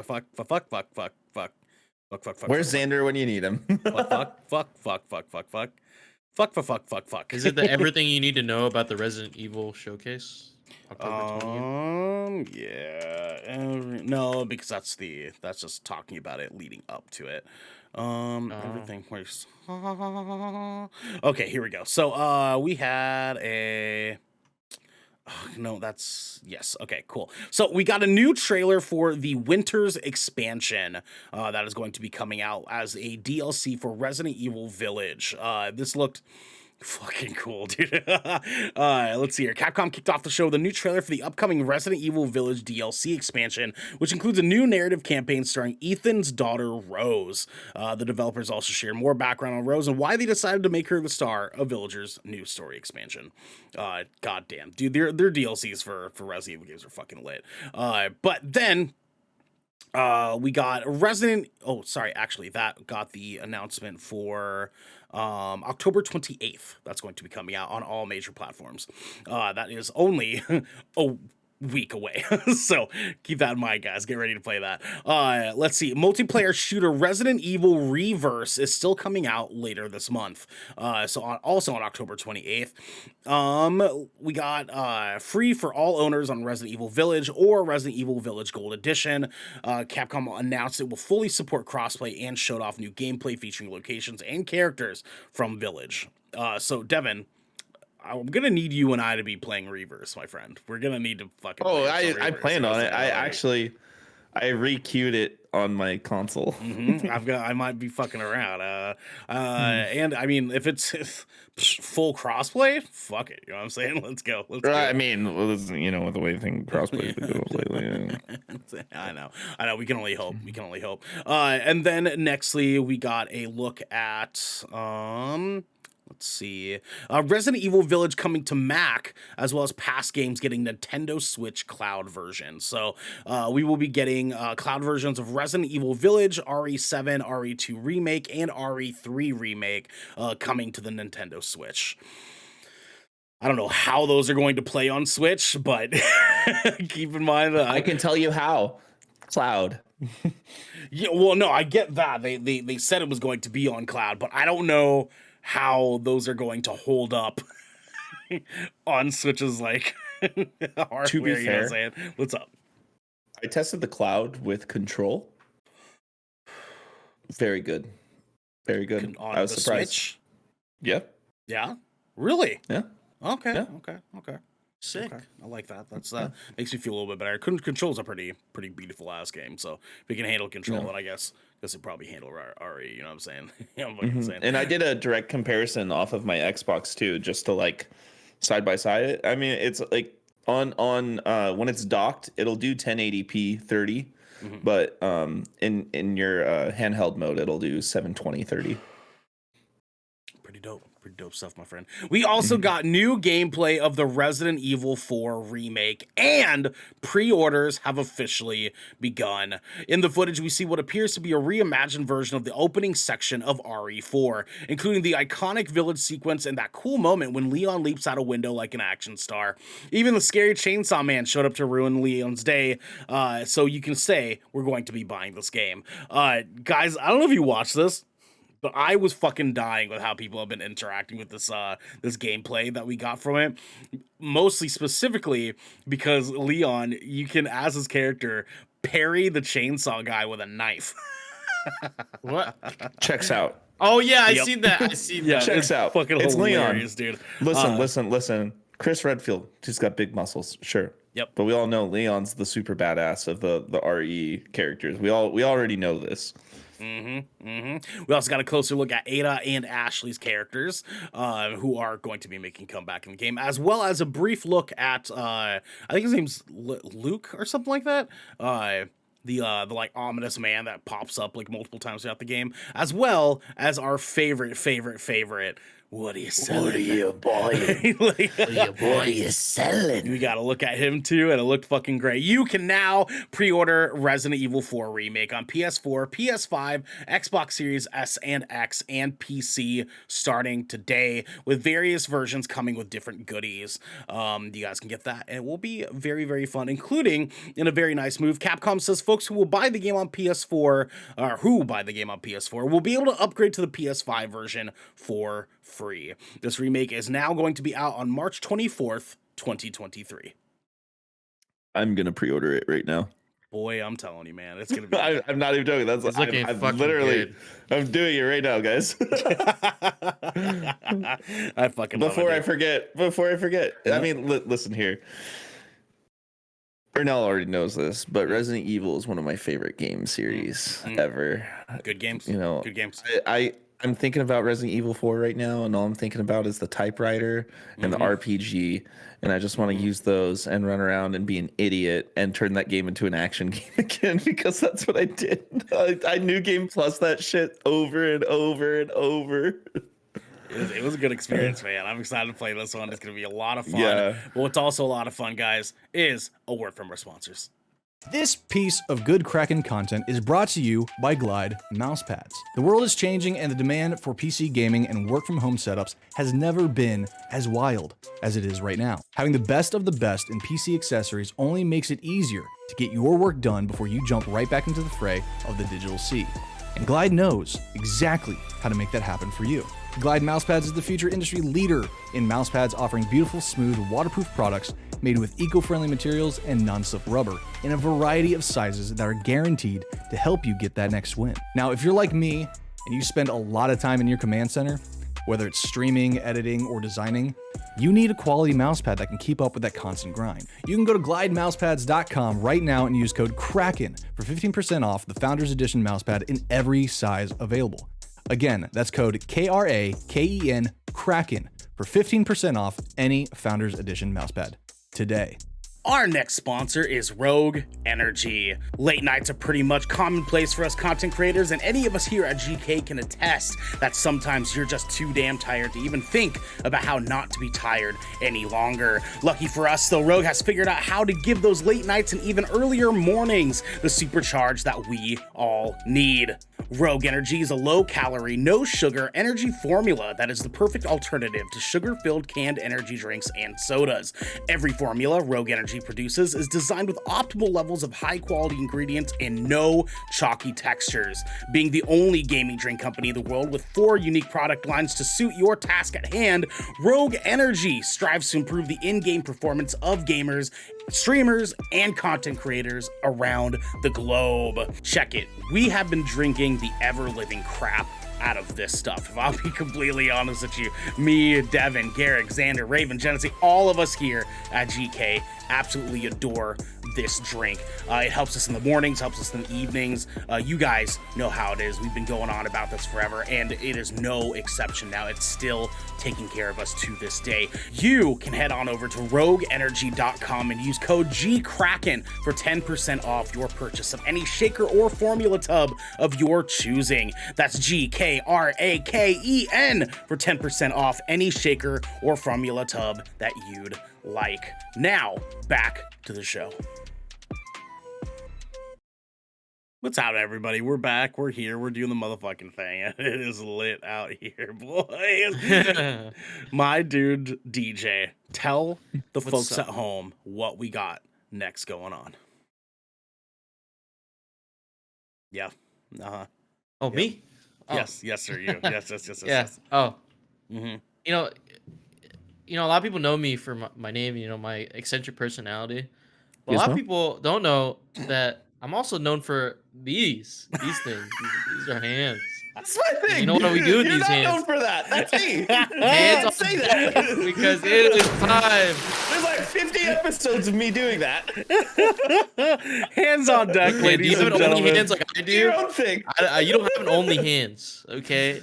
Where's Xander when you need him?
Fuck.
Is it the everything you need to know about the Resident Evil showcase? October 20th?
Yeah. No, because that's just talking about it leading up to it. Everything. Where's? Okay, here we go. So, we had a. Oh, no, yes. Okay, cool. So we got a new trailer for the Winter's expansion that is going to be coming out as a DLC for Resident Evil Village. This looked fucking cool, dude. Let's see here. Capcom kicked off the show with a new trailer for the upcoming Resident Evil Village DLC expansion, which includes a new narrative campaign starring Ethan's daughter, Rose. The developers also shared more background on Rose and why they decided to make her the star of Villager's new story expansion. Goddamn, dude, their DLCs for Resident Evil games are fucking lit. But then we got that got the announcement for October 28th. That's going to be coming out on all major platforms. That is only a week away. So keep that in mind, guys. Get ready to play that. Let's see. Multiplayer shooter Resident Evil Reverse is still coming out later this month. Also on October 28th. We got free for all owners on Resident Evil Village or Resident Evil Village Gold Edition. Capcom announced it will fully support crossplay and showed off new gameplay featuring locations and characters from Village. So Devin, I'm gonna need you and I to be playing Reverse, my friend. We're gonna need to fucking.
Oh, I planned on it. I re-queued it on my console.
I might be fucking around. And I mean, if it's full crossplay, fuck it. You know what I'm saying? Let's go. Let's go.
I mean, with the way thing crossplay goes lately.
I know. We can only hope. And then nextly, we got a look at let's see. Resident Evil Village coming to Mac, as well as past games getting Nintendo Switch cloud version. So we will be getting cloud versions of Resident Evil Village, RE7, RE2 Remake, and RE3 Remake coming to the Nintendo Switch. I don't know how those are going to play on Switch, but keep in mind that
I can tell you how. Cloud.
Yeah, well, no, I get that. They said it was going to be on cloud, but I don't know how those are going to hold up on Switch's like hardware.
To be fair,
you know what I'm saying? What's up?
I tested the cloud with Control. Very good. Very good. I was surprised.
Switch?
Yep.
Yeah. Really?
Yeah.
Okay.
Yeah.
Okay.
Sick.
Okay. I like that. Makes me feel a little bit better. Control's a pretty beautiful ass game. So if we can handle Control, then I guess it probably handle RE. You know what I'm saying? You know what I'm saying?
And I did a direct comparison off of my Xbox too, just to like side by side it. I mean, it's like on when it's docked, it'll do 1080p 30, but in your handheld mode, it'll do 720 30.
Pretty dope stuff, my friend. We also got new gameplay of the Resident Evil 4 remake, and pre-orders have officially begun. In the footage, we see what appears to be a reimagined version of the opening section of RE4, including the iconic village sequence and that cool moment when Leon leaps out a window like an action star. Even the scary Chainsaw Man showed up to ruin Leon's day, so you can say we're going to be buying this game. Guys, I don't know if you watched this, but I was fucking dying with how people have been interacting with this gameplay that we got from it. Mostly specifically because Leon, you can, as his character, parry the chainsaw guy with a knife.
What?
Checks out.
Oh yeah, I seen that.
Yeah,
checks out.
Fucking
it's
hilarious,
Leon.
Dude.
Listen. Chris Redfield, he's got big muscles, sure.
Yep.
But we all know Leon's the super badass of the RE characters. We already know this.
We also got a closer look at Ada and Ashley's characters, who are going to be making a comeback in the game, as well as a brief look at, I think his name's Luke or something like that. the like ominous man that pops up like multiple times throughout the game, as well as our favorite. What are you selling?
What are you buying?
Like,
what are you selling?
We got to look at him too, and it looked fucking great. You can now pre-order Resident Evil 4 Remake on PS4, PS5, Xbox Series S and X, and PC starting today, with various versions coming with different goodies. You guys can get that, and it will be very, very fun, including, in a very nice move, Capcom says folks who will buy the game on PS4, will be able to upgrade to the PS5 version for free. This remake is now going to be out on March 24th, 2023.
I'm gonna pre-order it right now.
Boy, I'm telling you, man, it's gonna be.
I'm not even joking. That's I'm literally good. I'm doing it right now, guys.
I fucking
before I forget. Yeah. I mean, listen here. Ernell already knows this, but Resident Evil is one of my favorite game series ever.
Good games. Good games.
I'm thinking about Resident Evil 4 right now, and all I'm thinking about is the typewriter and the RPG, and I just want to use those and run around and be an idiot and turn that game into an action game again, because that's what I did. I New Game Plus that shit over and over and over.
It was a good experience, man. I'm excited to play this one. It's going to be a lot of fun.
Yeah.
But what's also a lot of fun, guys, is a word from our sponsors.
This piece of good Kraken content is brought to you by Glide mousepads. The world is changing, and the demand for PC gaming and work from home setups has never been as wild as it is right now. Having the best of the best in PC accessories only makes it easier to get your work done before you jump right back into the fray of the digital sea. And Glide knows exactly how to make that happen for you. Glide Mousepads is the future industry leader in mousepads, offering beautiful, smooth, waterproof products made with eco-friendly materials and non-slip rubber in a variety of sizes that are guaranteed to help you get that next win. Now, if you're like me and you spend a lot of time in your command center, whether it's streaming, editing, or designing, you need a quality mousepad that can keep up with that constant grind. You can go to glidemousepads.com right now and use code KRAKEN for 15% off the Founders Edition mousepad in every size available. Again, that's code KRAKEN, Kraken, for 15% off any Founders Edition mousepad today.
Our next sponsor is Rogue Energy. Late nights are pretty much commonplace for us content creators, and any of us here at GK can attest that sometimes you're just too damn tired to even think about how not to be tired any longer. Lucky for us, though, Rogue has figured out how to give those late nights and even earlier mornings the supercharge that we all need. Rogue Energy is a low-calorie, no-sugar energy formula that is the perfect alternative to sugar-filled canned energy drinks and sodas. Every formula Rogue Energy produces is designed with optimal levels of high-quality ingredients and no chalky textures. Being the only gaming drink company in the world with 4 unique product lines to suit your task at hand, Rogue Energy strives to improve the in-game performance of gamers, streamers, and content creators around the globe. Check it. We have been drinking the ever-living crap out of this stuff. If I'll be completely honest with you, me, Devin, Garrick, Xander, Raven, Genesee, all of us here at GK absolutely adore this drink. It helps us in the mornings, helps us in the evenings. You guys know how it is. We've been going on about this forever, and it is no exception now. It's still taking care of us to this day. You can head on over to rogueenergy.com and use code GKRAKEN for 10% off your purchase of any shaker or formula tub of your choosing. That's GKRAKEN for 10% off any shaker or formula tub that you'd like. Now, back to the show. What's out, everybody? We're back. We're here. We're doing the motherfucking thing. It is lit out here, boys. My dude, DJ, tell the folks at home what we got next going on. Yeah. Uh-huh.
Oh, yep. Me?
Oh. Yes, sir. You. Yes.
Yeah. Oh. Mm-hmm. You know, a lot of people know me for my name, my eccentric personality. But a lot of people don't know that I'm also known for these things. These are hands.
That's my thing.
You know what we do with these hands?
You're not known for that. That's me.
Hands on say that because it is time.
There's like 50 episodes of me doing that.
Hands on deck, ladies and gentlemen.
Only hands like I do?
Your own thing.
You don't have an only hands, okay?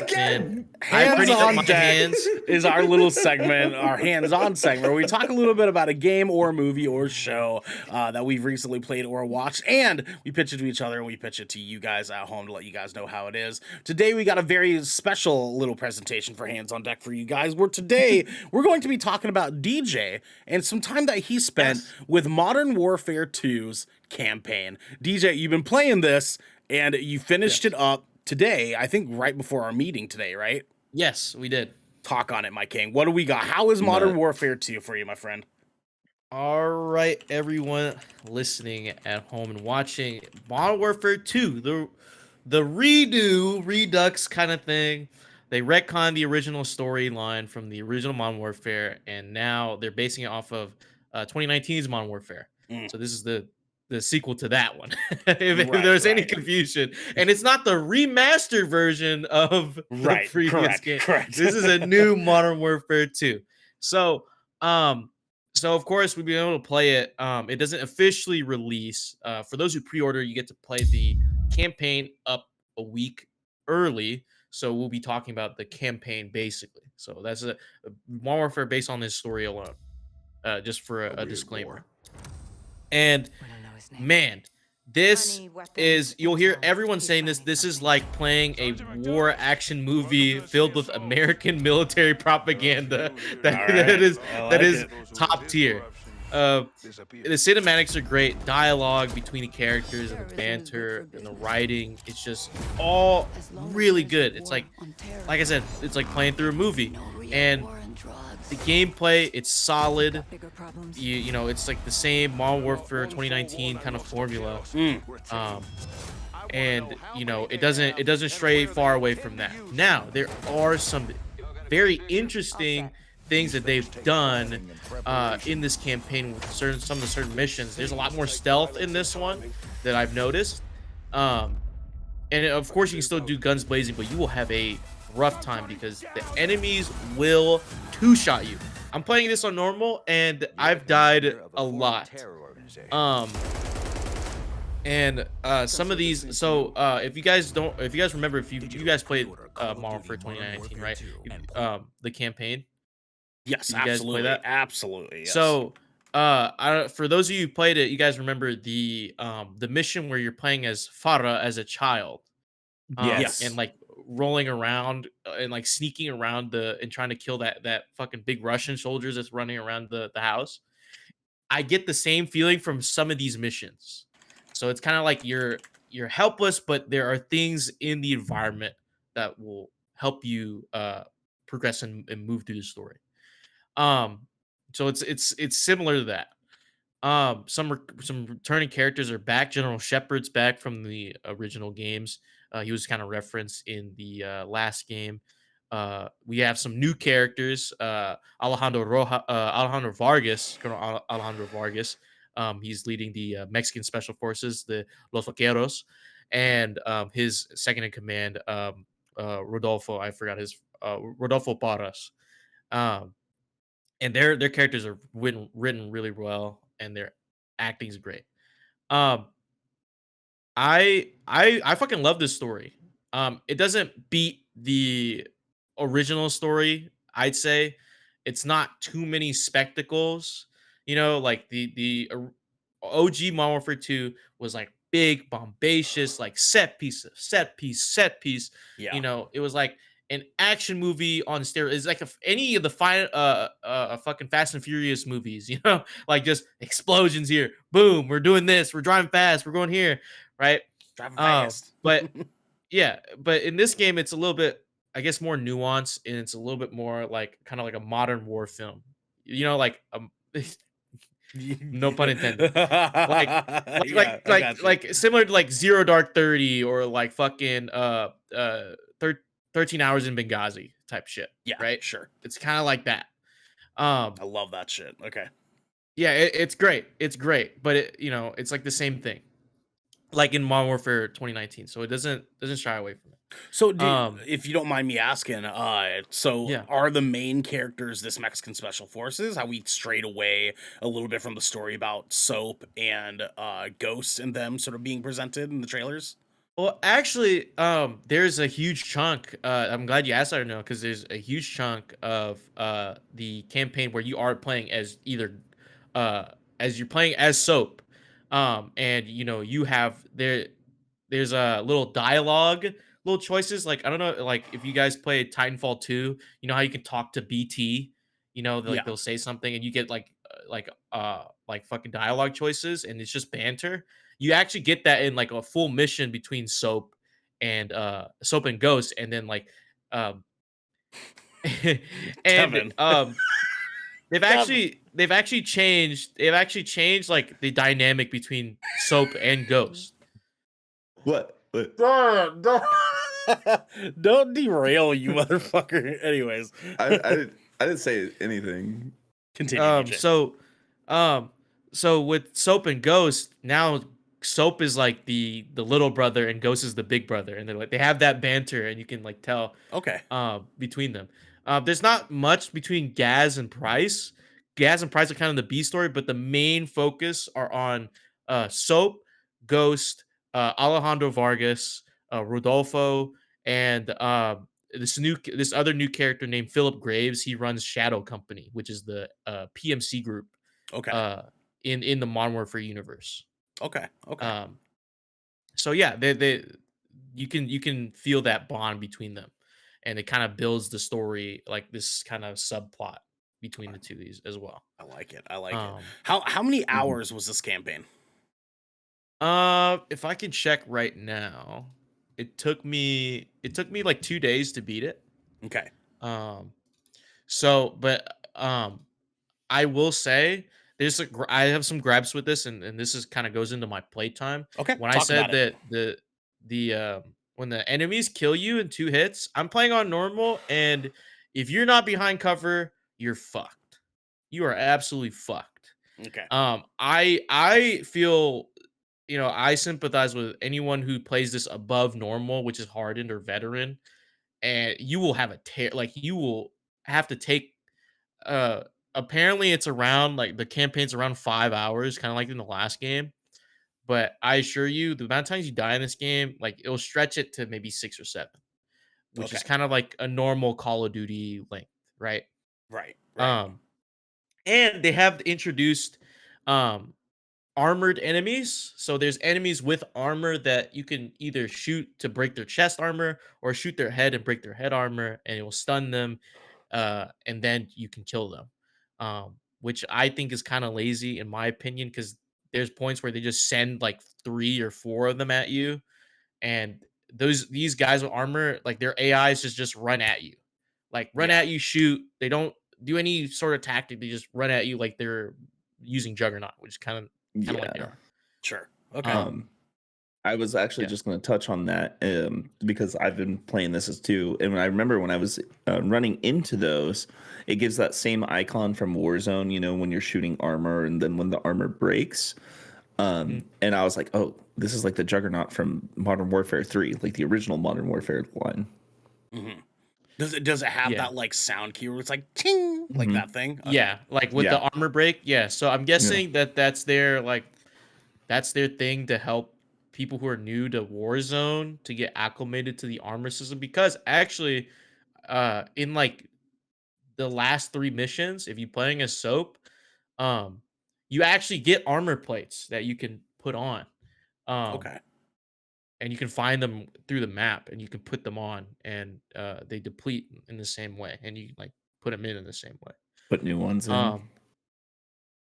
Again,
I pretty
Hands
up
on
my
deck
hands.
is our little segment, our hands-on segment, where we talk a little bit about a game or movie or show that we've recently played or watched, and we pitch it to each other and we pitch it to you guys at home to let you guys know how it is. Today we got a very special little presentation for Hands on Deck for you guys, where today we're going to be talking about DJ and some time that he spent with Modern Warfare 2's campaign. DJ, you've been playing this and you finished it up today, I think right before our meeting today, right?
Yes, we did.
Talk on it, my king. What do we got? How is Modern Warfare 2 for you, my friend?
All right, everyone listening at home and watching Modern Warfare 2, the redux kind of thing. They retconned the original storyline from the original Modern Warfare, and now they're basing it off of 2019's Modern Warfare. So this is the sequel to that one, if there's any confusion. And it's not the remastered version of the previous game.
Correct.
This is a new Modern Warfare 2. So of course we've been able to play it. It doesn't officially release. For those who pre-order, you get to play the campaign up a week early. So we'll be talking about the campaign basically. So that's a Modern Warfare based on this story alone. Just for a disclaimer. And man, this is, you'll hear everyone saying this is like playing a war action movie filled with American military propaganda that is top tier. The cinematics are great, dialogue between the characters and the banter and the writing, it's just all really good. It's like I said, it's like playing through a movie. And the gameplay, it's solid. You know, it's like the same Modern Warfare 2019 kind of formula. And you know, it doesn't stray far away from that. Now, there are some very interesting things that they've done in this campaign with some of the certain missions. There's a lot more stealth in this one that I've noticed. And of course you can still do guns blazing, but you will have a rough time because the enemies will two-shot you. I'm playing this on normal and I've died a lot. And some of these, so if you guys remember, if you guys played Modern Warfare 2019, right? The campaign.
Yes,
you guys play that?
Absolutely. Yes.
So for those of you who played it, you guys remember the mission where you're playing as Farah as a child.
Yes.
And like rolling around and like sneaking around and trying to kill that fucking big Russian soldiers that's running around the house. I get the same feeling from some of these missions. So it's kind of like you're helpless, but there are things in the environment that will help you progress and move through the story. So it's similar to that. Some returning characters are back. General Shepard's back from the original games. He was kind of referenced in the last game. We have some new characters. Alejandro Vargas, Colonel Alejandro Vargas. He's leading the Mexican Special Forces, the Los Vaqueros, and his second in command, Rodolfo. I forgot his Rodolfo Parras. And their characters are written really well, and their acting's great. I fucking love this story. It doesn't beat the original story, I'd say. It's not too many spectacles. You know, like the OG Modern Warfare 2 was like big, bombacious, like set piece.
Yeah.
You know, it was like an action movie on steroids. It's like any of the fucking Fast and Furious movies, you know, like just explosions here. Boom, we're doing this. We're driving fast. We're going here, right?
Driving fast.
But yeah, but in this game, it's a little bit, I guess, more nuanced, and it's a little bit more like kind of like a modern war film. You know, like no pun intended. Like similar to like Zero Dark 30 or like fucking 13 Hours in Benghazi type shit.
Yeah,
right.
Sure.
It's kind of like that.
I love that shit. Okay.
Yeah, it's great. It's great, but it's like the same thing, like in Modern Warfare 2019. So it doesn't shy away from it.
So, if you don't mind me asking, are the main characters this Mexican Special Forces? How we strayed away a little bit from the story about Soap and Ghost and them sort of being presented in the trailers?
Well, actually, there's a huge chunk. I'm glad you asked that, know, because there's a huge chunk of the campaign where you are playing as either uh as you're playing as Soap, and you have there's a little dialogue, little choices. Like I don't know, like if you guys play Titanfall 2, you know how you can talk to BT, like
Yeah.
they'll say something and you get like fucking dialogue choices and it's just banter. You actually get that in like a full mission between Soap and Ghost, and then like um and
Kevin. Kevin.
they've actually changed like the dynamic between Soap and Ghost.
What?
Don't, don't derail, you motherfucker. Anyways,
I didn't say anything.
continue, OJ.
Um so with Soap and Ghost, now Soap is like the little brother and Ghost is the big brother, and they have that banter and you can like tell
Okay.
between them. There's not much between Gaz and Price. Gaz and Price are kind of the B story, but the main focus are on Soap, Ghost, Alejandro Vargas, Rodolfo, and this other new character named Philip Graves. He runs Shadow Company, which is the PMC group
Okay.
uh, in the Modern Warfare universe.
Okay. Okay.
Um, so yeah, they you can feel that bond between them, and it kind of builds the story like this kind of subplot between the two of these as well.
I like it. I like it.
Um,
How many
Mhm.
hours was this campaign?
if I can check right now, it took me like 2 days to beat it.
Okay.
Um, but I will say I have some grabs with this, and this is kind of goes into my playtime.
Okay.
When I
Talk about
said
it.
that the when the enemies kill you in 2 hits, I'm playing on normal, and if you're not behind cover, you're fucked. You are absolutely fucked.
Okay.
I feel I sympathize with anyone who plays this above normal, which is hardened or veteran, and you will have a tear. Like you will have to take uh, apparently it's around like the campaign's around 5 hours, kinda like in the last game, but I assure you, the amount of times you die in this game, like, it'll stretch it to maybe 6 or 7, which
Okay.
is kind of like a normal Call of Duty length, right?
Right. Right.
Um, and they have introduced, um, armored enemies. So there's enemies with armor that you can either shoot to break their chest armor or shoot their head and break their head armor, and it will stun them, and then you can kill them. Which I think is kind of lazy in my opinion, because there's points where they just send like 3 or 4 of them at you, and these guys with armor, like their AIs just run at you, like run
Yeah.
at you, shoot. They don't do any sort of tactic. They just run at you like they're using Juggernaut, which is kind of like they
Yeah.
are.
Sure. Okay.
Um,
Um, I was actually
yeah.
just going to touch on that because I've been playing this as too, and I remember when I was running into those, it gives that same icon from Warzone. You know, when you're shooting armor, and then when the armor breaks.
Mhm.
And I was like, oh, this is like the Juggernaut from Modern Warfare 3, like the original Modern Warfare line.
Hmm. Does it have
Yeah.
that like sound cue where it's like ting, like
Hmm.
that thing? Okay.
Yeah, like with
Yeah.
the armor break. Yeah, so I'm
Yeah.
guessing that's their thing to help people who are new to Warzone to get acclimated to the armor system, because actually in like the last 3 missions, if you're playing as Soap, um you actually get armor plates that you can put on. Um
Okay.
and you can find them through the map and you can put them on, and they deplete in the same way, and you like put them in the same way.
Put new ones in.
Um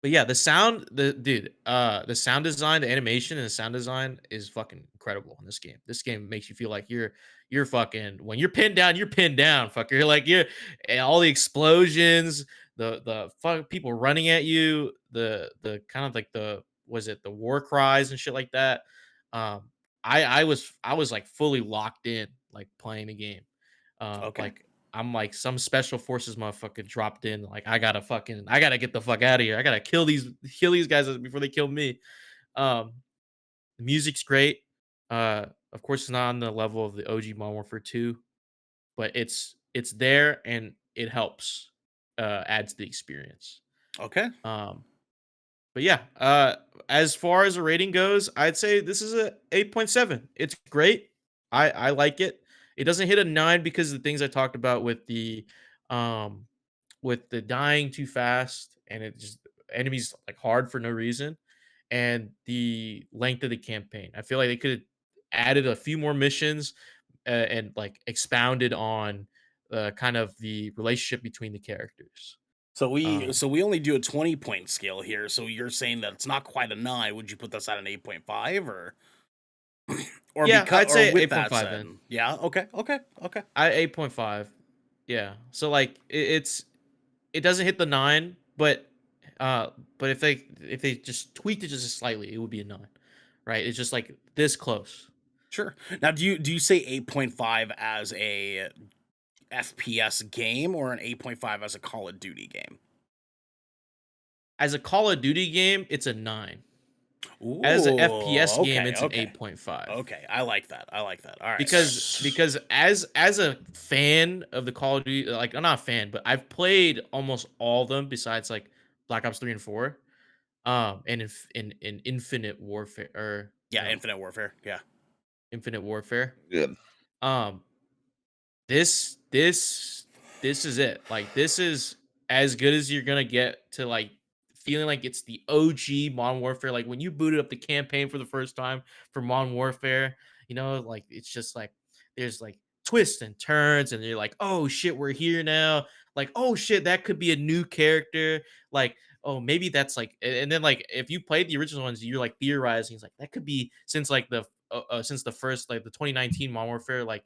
But yeah, the sound design, the animation and the sound design is fucking incredible in this game. This game makes you feel like you're fucking when you're pinned down, fucker. Like you're and all the explosions, the fuck people running at you, the kind of like the war cries and shit like that. Um I was like fully locked in, like playing the game.
Okay.
Like I'm like some special forces motherfucker dropped in. Like I gotta get the fuck out of here. I gotta kill these guys before they kill me. Um, the music's great. Of course, it's not on the level of the OG Modern Warfare 2, but it's there and it helps. Adds to the experience.
Okay.
Um, but yeah, as far as a rating goes, I'd say this is a 8.7. It's great. I like it. It doesn't hit a 9 because of the things I talked about um with the dying too fast and it just enemies like hard for no reason and the length of the campaign. I feel like they could have added a few more missions and like expounded on kind of the relationship between the characters.
So we only do a 20-point scale here. So you're saying that it's not quite a 9. Would you put this at an 8.5 or
Yeah,
because
I'd
or
say
with that
8.5
said?
then.
Yeah, okay.
I 8.5. Yeah. So like it doesn't hit the 9, but if they just tweaked it just slightly, it would be a 9. Right? It's just like this close.
Sure. Now do you say 8.5 as a FPS game or an 8.5 as a Call of Duty game?
As a Call of Duty game, it's a 9. As an
Ooh,
FPS game,
okay,
it's an
okay.
8.5.
Okay, I like that. All right.
Because as a fan of the Call of Duty, like I'm not a fan, but I've played almost all of them besides like Black Ops 3 and 4. And in Infinite Warfare or
Yeah,
no,
Infinite Warfare. Yeah.
Infinite Warfare.
Good.
Um this is it. Like this is as good as you're gonna get to like feeling like it's the OG Modern Warfare. Like when you booted up the campaign for the first time for Modern Warfare, like it's just like there's like twists and turns, and you're like, oh shit, we're here now. Like, oh shit, that could be a new character. Like, oh, maybe that's like, and then like if you played the original ones, you're like theorizing, it's like that could be since the first like the 2019 Modern Warfare, like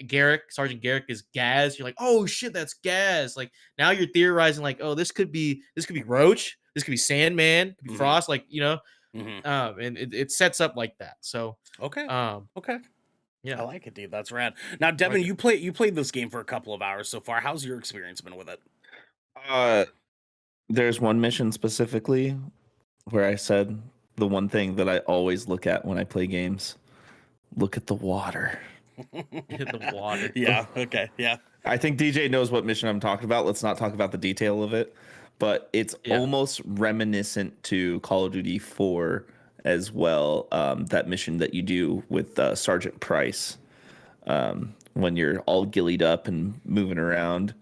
Garrick, Sergeant Garrick is Gaz. You're like, oh shit, that's Gaz. Like now you're theorizing, like, oh, this could be Roach, this could be Sandman, could be Frost, like
Mm-hmm.
and it sets up like that. So,
Okay.
um,
Okay.
yeah,
I like it, dude. That's rad. Now, Devin,
like it.
you played this game for a couple of hours so far. How's your experience been with it?
Uh, there's one mission specifically where I said the one thing that I always look at when I play games: look at the water.
The water.
Yeah. Okay. Yeah.
I think DJ knows what mission I'm talking about. Let's not talk about the detail of it, but it's
Yeah.
almost reminiscent to Call of Duty 4 as well. That mission that you do with Sergeant Price when you're all gillied up and moving around,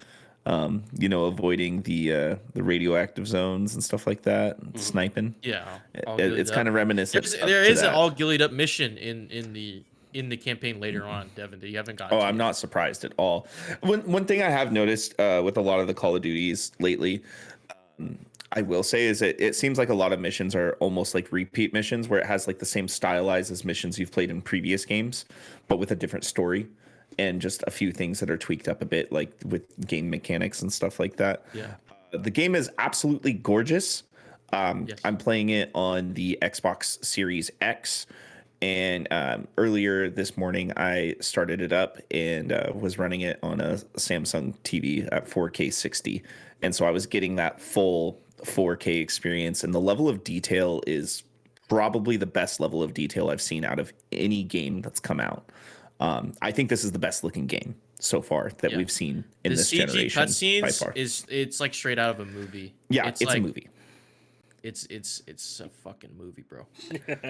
avoiding the radioactive zones and stuff like that, and sniping.
Yeah, all
It's
gillied
kind of
up.
reminiscent.
There
to
is an
that.
all gillied up mission in the campaign later on, Devin, that you haven't gotten
Oh,
to
I'm
yet.
not surprised at all. One thing I have noticed with a lot of the Call of Duties lately, I will say, is it seems like a lot of missions are almost like repeat missions where it has like the same stylized as missions you've played in previous games, but with a different story and just a few things that are tweaked up a bit, like with game mechanics and stuff like that.
Yeah.
The game is absolutely gorgeous.
Yes.
I'm playing it on the Xbox Series X. And earlier this morning, I started it up and was running it on a Samsung TV at 4K 60. And so I was getting that full 4K experience. And the level of detail is probably the best level of detail I've seen out of any game that's come out. I think this is the best looking game so far that
Yeah.
we've seen in
The
this
CG
generation by
cutscenes
far.
it's like straight out of a movie.
Yeah, it's
like,
a movie.
It's a fucking movie, bro.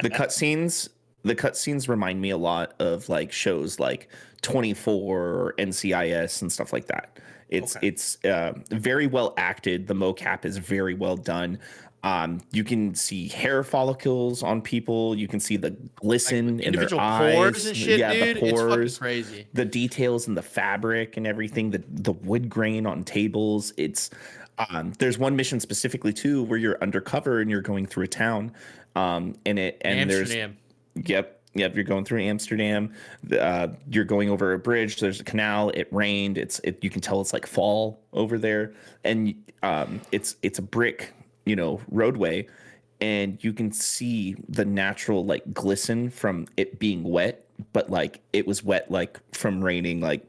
The cutscenes remind me a lot of like shows like 24 or NCIS and stuff like that. It's very well acted. The mocap is very well done. You can see hair follicles on people. You can see the glisten
Like,
in their
individual
eyes.
pores and shit,
Yeah,
dude.
the
It's fucking
pores,
crazy.
the details in the fabric and everything. The wood grain on tables. There's one mission specifically too where you're undercover and you're going through a town. There's
Amsterdam.
Yep. You're going through Amsterdam. You're going over a bridge. There's a canal. It rained. You can tell it's like fall over there, and it's a brick, roadway, and you can see the natural like glisten from it being wet, but like it was wet like from raining like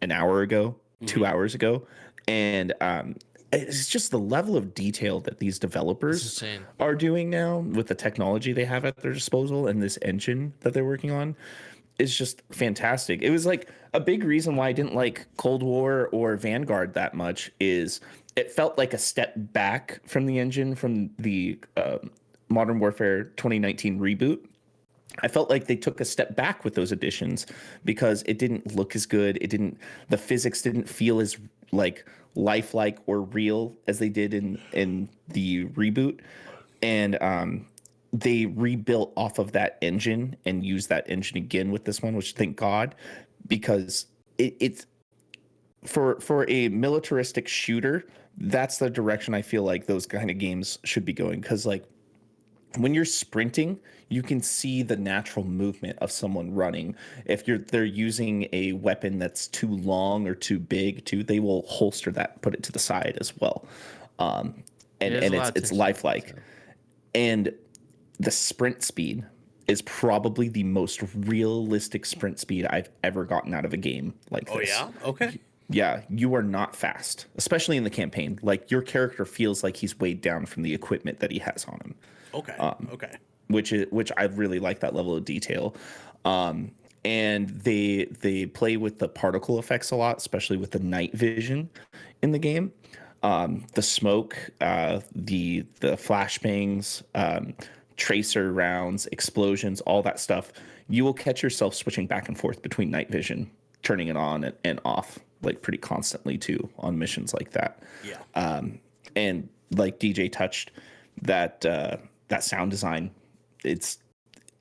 an hour ago, 2 hours ago, and it's just the level of detail that these developers are doing now with the technology they have at their disposal and this engine that they're working on is just fantastic. It was like a big reason why I didn't like Cold War or Vanguard that much is it felt like a step back from the engine from the Modern Warfare 2019 reboot. I felt like they took a step back with those additions because it didn't look as good. The physics didn't feel as like lifelike or real as they did in the reboot. And they rebuilt off of that engine and used that engine again with this one, which thank God, because it's for a militaristic shooter, that's the direction I feel like those kind of games should be going. Because like when you're sprinting, you can see the natural movement of someone running. If they're using a weapon that's too long or too big, they will holster that, put it to the side as well. And it's lifelike. And the sprint speed is probably the most realistic sprint speed I've ever gotten out of a game like this.
Oh yeah? Okay.
Yeah, you are not fast, especially in the campaign. Like your character feels like he's weighed down from the equipment that he has on him.
Okay. Okay.
Which I really like that level of detail. And they play with the particle effects a lot, especially with the night vision in the game. The smoke, the flashbangs, tracer rounds, explosions, all that stuff. You will catch yourself switching back and forth between night vision, turning it on and off like pretty constantly too on missions like that.
Yeah.
And like DJ touched that sound design,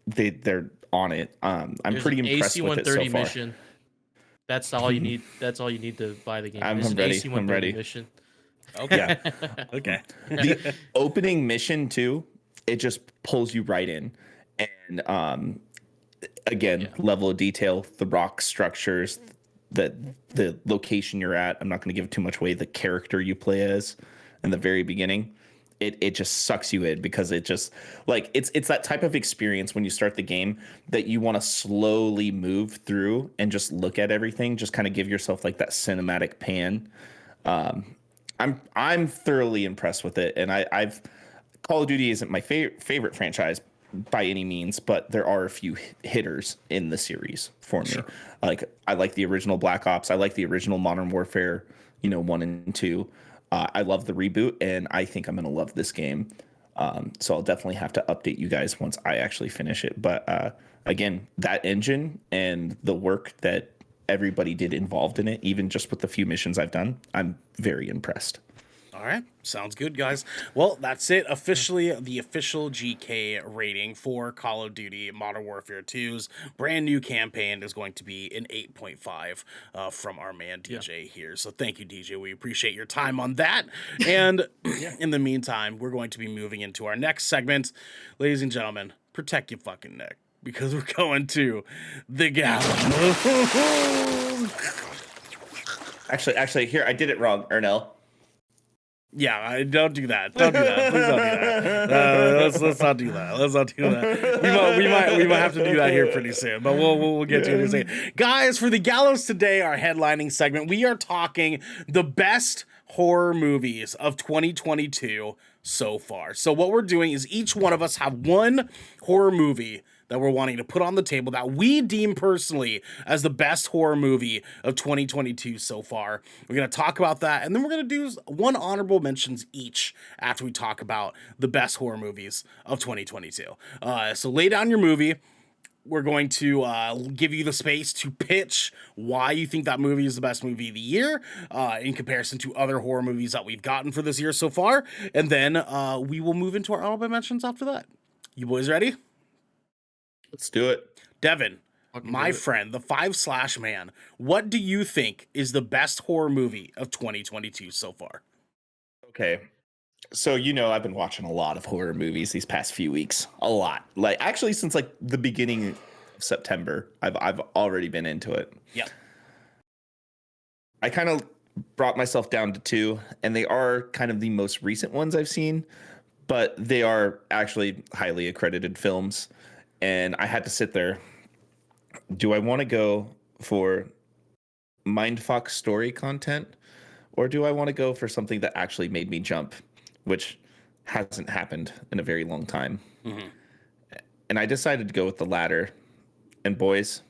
they're on it. I'm
There's
pretty impressed with it so far.
Mission. That's all you need. That's all you need to buy the game.
I'm ready. I'm ready.
Mission.
Okay.
Yeah.
Okay.
The opening mission too, it just pulls you right in. And again, level of detail, the rock structures, the location you're at. I'm not going to give too much away. The character you play as in the very beginning, it just sucks you in because it just like it's that type of experience when you start the game that you want to slowly move through and just look at everything, just kind of give yourself like that cinematic pan. I'm thoroughly impressed with it, and I've Call of Duty isn't my favorite franchise by any means, but there are a few hitters in the series for me. Sure. Like I like the original Black Ops, I like the original Modern Warfare, 1 and 2. I love the reboot, and I think I'm gonna love this game. So I'll definitely have to update you guys once I actually finish it. But again, that engine and the work that everybody did involved in it, even just with the few missions I've done, I'm very impressed.
All right. Sounds good, guys. Well, that's it. Officially, the official GK rating for Call of Duty Modern Warfare 2's brand new campaign is going to be an 8.5 from our man DJ here. So thank you, DJ. We appreciate your time on that. And in the meantime, we're going to be moving into our next segment. Ladies and gentlemen, protect your fucking neck because we're going to the gallows.
Actually, here, I did it wrong, Ernell.
Yeah, don't do that. Don't do that. Please don't do that. Let's not do that. Let's not do that. We might have to do that here pretty soon. But we'll get to it in a second. Guys, for the gallows today, our headlining segment, we are talking the best horror movies of 2022 so far. So what we're doing is each one of us have one horror movie that we're wanting to put on the table that we deem personally as the best horror movie of 2022 so far. We're going to talk about that, and then we're going to do one honorable mentions each after we talk about the best horror movies of 2022. So lay down your movie. We're going to give you the space to pitch why you think that movie is the best movie of the year in comparison to other horror movies that we've gotten for this year so far. And then we will move into our honorable mentions after that. You boys ready?
Let's do it.
Devin, my friend, the 5/ man, what do you think is the best horror movie of 2022 so far?
Okay. So, I've been watching a lot of horror movies these past few weeks. A lot. Like, actually, since, like, the beginning of September, I've already been into it.
Yeah.
I kind of brought myself down to 2, and they are kind of the most recent ones I've seen, but they are actually highly accredited films. And I had to sit there. Do I want to go for mindfuck story content, or do I want to go for something that actually made me jump, which hasn't happened in a very long time? Mm-hmm. And I decided to go with the latter. And boys,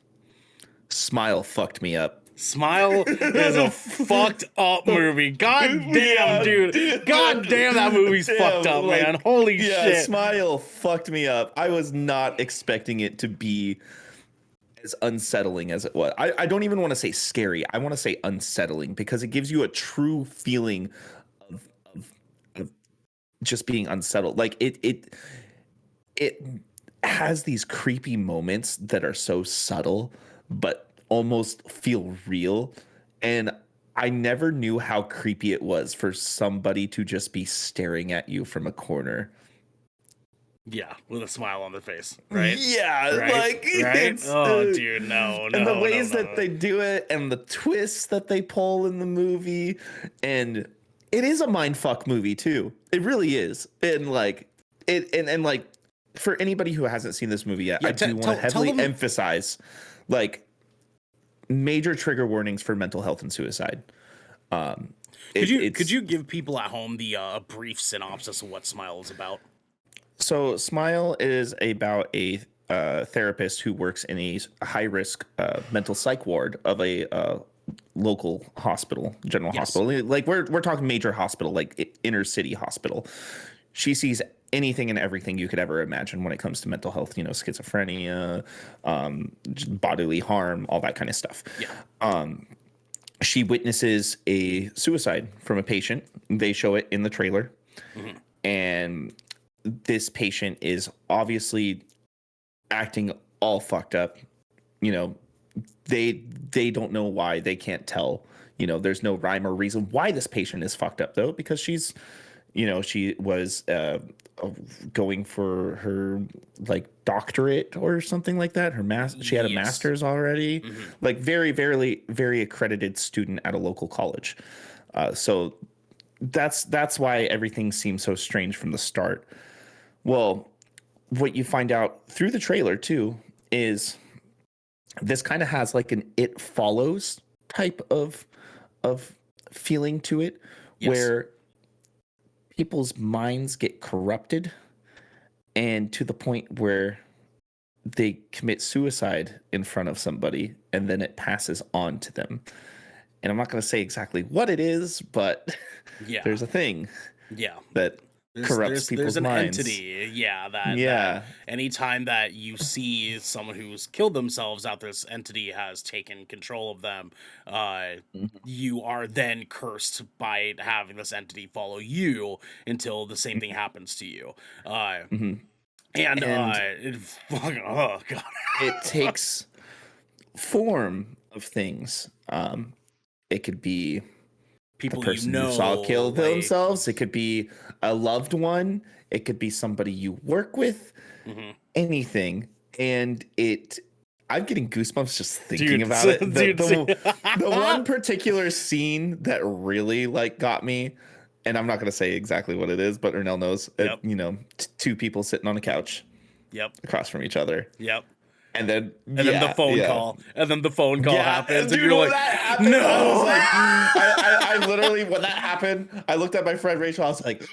Smile fucked me up.
Smile is a fucked up movie. God damn, dude. God damn, that movie's fucked up, like, man. Holy shit.
Smile fucked me up. I was not expecting it to be as unsettling as it was. I don't even want to say scary. I want to say unsettling, because it gives you a true feeling of just being unsettled. Like it has these creepy moments that are so subtle, but almost feel real. And I never knew how creepy it was for somebody to just be staring at you from a corner.
Yeah, with a smile on their face, right?
Yeah,
right?
like
right? Oh, dude, no.
And the ways that they do it, and the twists that they pull in the movie, and it is a mindfuck movie too. It really is. And like it, and like for anybody who hasn't seen this movie yet, I do want to heavily emphasize, like, major trigger warnings for mental health and suicide.
Could you give people at home the brief synopsis of what Smile is about?
So Smile is about a therapist who works in a high-risk mental psych ward of a local hospital, general hospital. Like we're talking major hospital, like inner city hospital. She sees anything and everything you could ever imagine when it comes to mental health, schizophrenia, bodily harm, all that kind of stuff. Yeah. She witnesses a suicide from a patient. They show it in the trailer. Mm-hmm. And this patient is obviously acting all fucked up. They don't know why. They can't tell. There's no rhyme or reason why this patient is fucked up, though, because she's, she was going for her doctorate or something like that. She had a master's already. Mm-hmm. Like very, very, very accredited student at a local college. So that's why everything seems so strange from the start. Well, what you find out through the trailer too is this kind of has like an It Follows type of feeling to it, where people's minds get corrupted and to the point where they commit suicide in front of somebody, and then it passes on to them. And I'm not going to say exactly what it is, but there's a thing that corrupts people's minds.
There's an entity, that anytime that you see someone who's killed themselves out, this entity has taken control of them, you are then cursed by having this entity follow you until the same thing happens to you. And oh god,
it takes form of things. It could be
people
the person you saw kill themselves. It could be a loved one. It could be somebody you work with. Mm-hmm. Anything. And I'm getting goosebumps just thinking about it. The one particular scene that really got me, and I'm not going to say exactly what it is, but Ernell knows. Yep. Two people sitting on a couch.
Yep.
Across from each other.
Yep.
And then
the phone call. And then the phone call happens.
Dude,
and you're like,
happened, no. I literally, when that happened, I looked at my friend Rachel. I was like,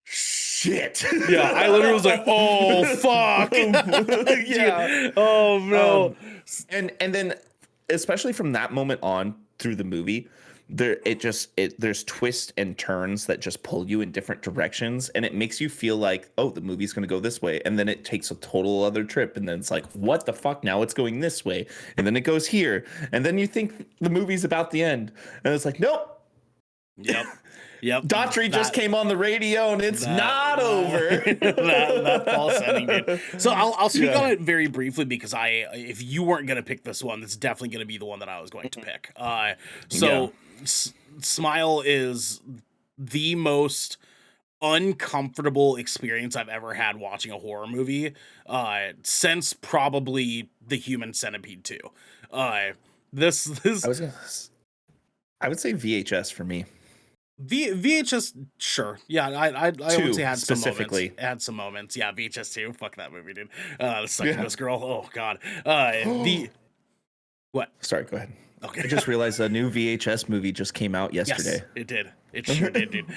shit.
Yeah, I literally was like, oh, fuck.
Yeah.
Oh, no.
And then, especially from that moment on through the movie, there's twists and turns that just pull you in different directions, and it makes you feel like, oh, the movie's going to go this way, and then it takes a total other trip, and then it's like, what the fuck, now it's going this way, and then it goes here, and then you think the movie's about the end, and it's like, nope.
Yep.
Daughtry just came on the radio, and it's not over.
that false ending, dude. So I'll speak on it very briefly, because if you weren't gonna pick this one, this is definitely gonna be the one that I was going to pick. Smile is the most uncomfortable experience I've ever had watching a horror movie since probably The Human Centipede 2. I would
say VHS for me.
VHS, sure. Yeah, I would say had
specifically.
Some moments. Had some moments. Yeah, VHS 2. Fuck that movie, dude. The Succubus Girl. Oh, God. What?
Sorry, go ahead.
Okay.
I just realized a new VHS movie just came out yesterday.
Yes, it did. It sure did, dude.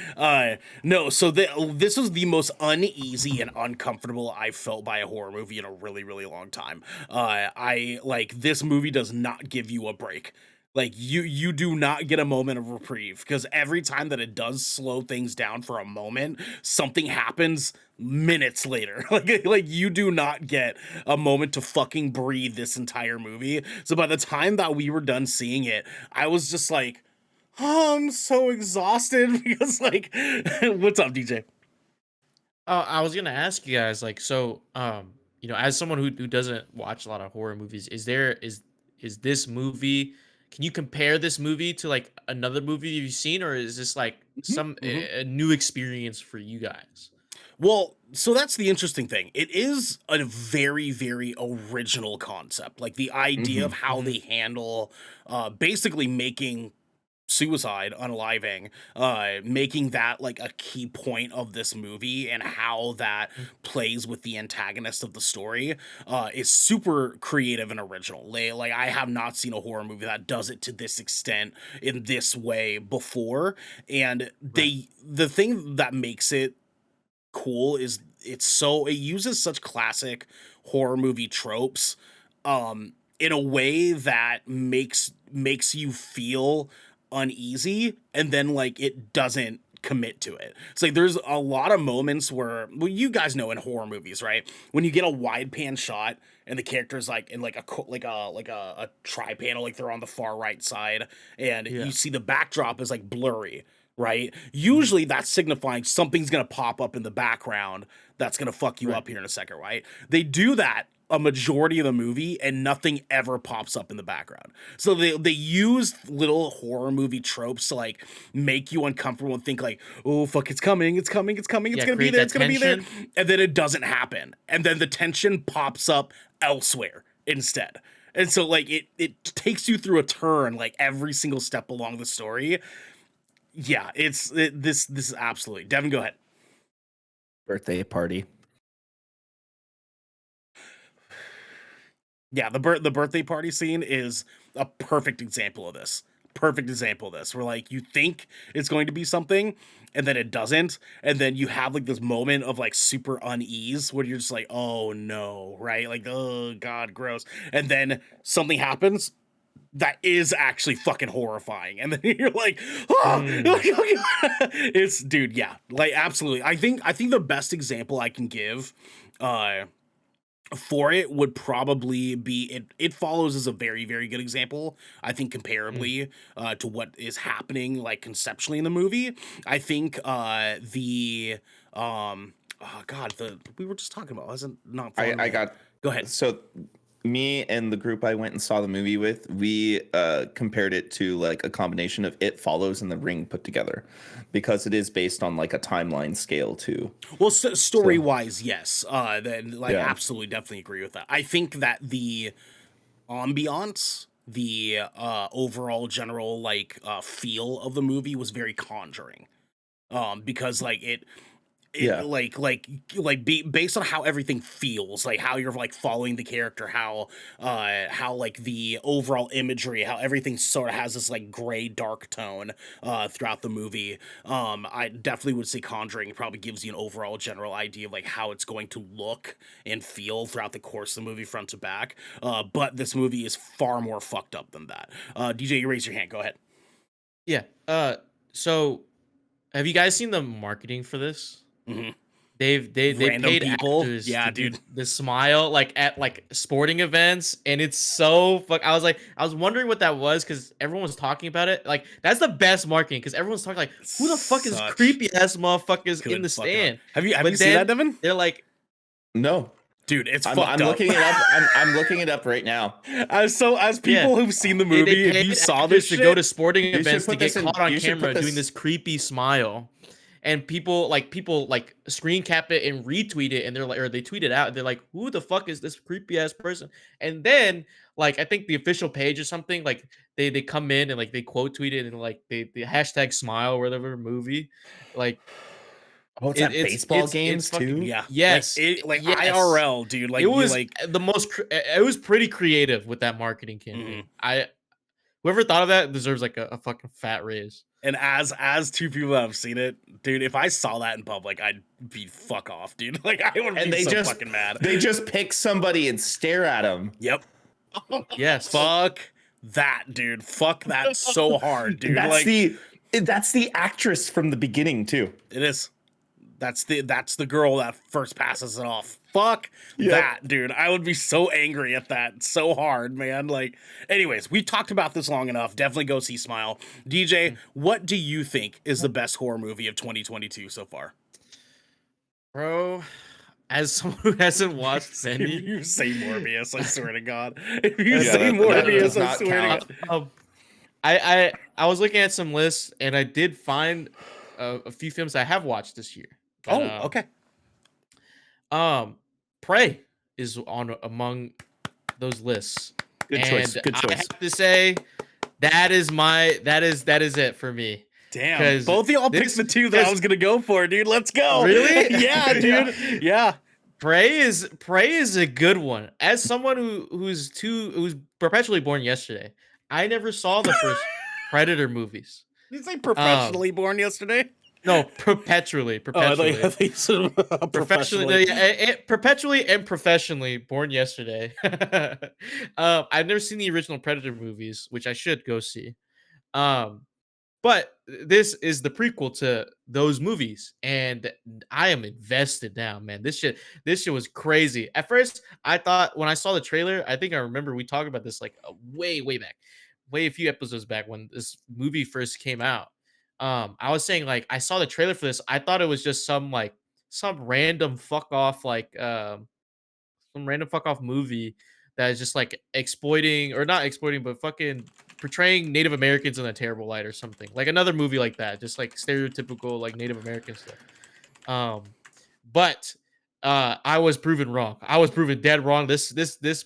No, so this was the most uneasy and uncomfortable I've felt by a horror movie in a really, really long time. This movie does not give you a break. Like you do not get a moment of reprieve, because every time that it does slow things down for a moment, something happens minutes later. Like you do not get a moment to fucking breathe this entire movie. So by the time that we were done seeing it, I was just like, oh, I'm so exhausted because like, what's up, DJ?
I was gonna ask you guys, like, so, as someone who doesn't watch a lot of horror movies, is this movie? Can you compare this movie to like another movie you've seen, or is this like a new experience for you guys?
Well, so that's the interesting thing. It is a very, very original concept. Like the idea of how they handle basically making suicide, unaliving, making that like a key point of this movie, and how that plays with the antagonist of the story is super creative and original. Like I have not seen a horror movie that does it to this extent in this way before. And the thing that makes it cool is it uses such classic horror movie tropes in a way that makes you feel uneasy, and then like it doesn't commit to it. It's like there's a lot of moments where, well, you guys know in horror movies, right? When you get a wide pan shot and the character's like in like a tri panel, like they're on the far right side, and you see the backdrop is like blurry, right? Usually that's signifying something's gonna pop up in the background that's gonna fuck you up here in a second, right? They do that a majority of the movie and nothing ever pops up in the background. So they use little horror movie tropes to like make you uncomfortable and think like, oh fuck, it's coming, it's gonna be there, it's gonna be there. And then it doesn't happen. And then the tension pops up elsewhere instead. And so like it takes you through a turn like every single step along the story. Yeah, this is absolutely. Devin, go ahead.
Birthday party.
Yeah, the birthday party scene is a perfect example of this. Where like you think it's going to be something, and then it doesn't, and then you have like this moment of like super unease where you're just like, oh no, right? Like, oh god, gross. And then something happens that is actually fucking horrifying, and then you're like, oh, it's dude, yeah, like absolutely. I think the best example I can give for it would probably be it follows as a very, very good example, I think, comparably to what is happening like conceptually in the movie. I think we were just talking about, wasn't not
I got
go ahead.
So me and the group I went and saw the movie with, we compared it to like a combination of It Follows and The Ring put together, because it is based on like a timeline scale too.
Well, story wise, yes. Then like absolutely, definitely agree with that. I think that the ambiance, the overall general like feel of the movie was very Conjuring, because like based on how everything feels, like how you're like following the character, how like the overall imagery, how everything sort of has this like gray dark tone throughout the movie. I definitely would say Conjuring probably gives you an overall general idea of like how it's going to look and feel throughout the course of the movie, front to back. But this movie is far more fucked up than that. DJ, you raise your hand, go ahead.
Yeah. So have you guys seen the marketing for this?
Mm-hmm.
They paid
people,
actors to do the smile like at like sporting events, and it's so I was wondering what that was, because everyone was talking about it. Like that's the best marketing, because everyone's talking like, who the fuck is creepy ass motherfuckers in the stand?
Have you seen that, Devin?
They're like,
no.
Dude, it's
I'm
fucked up.
Looking it up. I'm looking it up right now.
As people who've seen the movie, if you saw this
to
shit,
go to sporting events to get caught on camera doing this creepy smile. And people screen cap it and retweet it, and they're like, or they tweet it out, and they're like, who the fuck is this creepy ass person? And then like I think the official page or something, like they come in and like they quote tweet it and like the hashtag smile or whatever movie, like
it's at baseball games too.
Yeah,
yes,
yes. IRL, dude. Like
it was
like
the most. It was pretty creative with that marketing campaign. Whoever thought of that deserves like a fucking fat raise.
And as two people that have seen it, dude, if I saw that in public, I'd be fuck off, dude. Like I would be so fucking mad.
They just pick somebody and stare at them.
Yep.
Yes.
Fuck that, dude. Fuck that so hard, dude.
That's the actress from the beginning too.
It is. That's the girl that first passes it off. Fuck that, dude. I would be so angry at that so hard, man. Like, anyways, we've talked about this long enough. Definitely go see Smile. DJ, what do you think is the best horror movie of 2022 so far?
Bro, as someone who hasn't watched
If
any,
you say Morbius, I swear to God. If you say Morbius, I swear to God.
I was looking at some lists and I did find a few films I have watched this year. But,
okay.
Prey is among those lists.
Good choice.
I have to say that is it for me.
Damn. Both of y'all picked the two that I was gonna go for, dude. Let's go.
Really?
Yeah, dude. Yeah.
Prey is a good one. As someone who's perpetually born yesterday, I never saw the first Predator movies.
Did you say professionally born yesterday?
No, perpetually.
Perpetually
And professionally born yesterday. I've never seen the original Predator movies, which I should go see. But this is the prequel to those movies, and I am invested now, man. This shit was crazy. At first, I thought when I saw the trailer, I think I remember we talked about this like way back, a few episodes back when this movie first came out. I was saying like I saw the trailer for this. I thought it was just some random fuck off movie that is just like exploiting or not exploiting, but fucking portraying Native Americans in a terrible light or something. Like another movie like that, just like stereotypical like Native American stuff. But I was proven wrong. I was proven dead wrong. This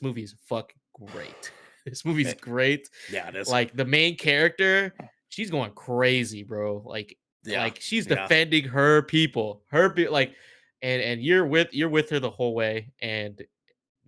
movie is fucking great. This movie's great.
Yeah, it is.
Like the main character, she's going crazy, bro. Like she's defending her people. And you're with her the whole way. And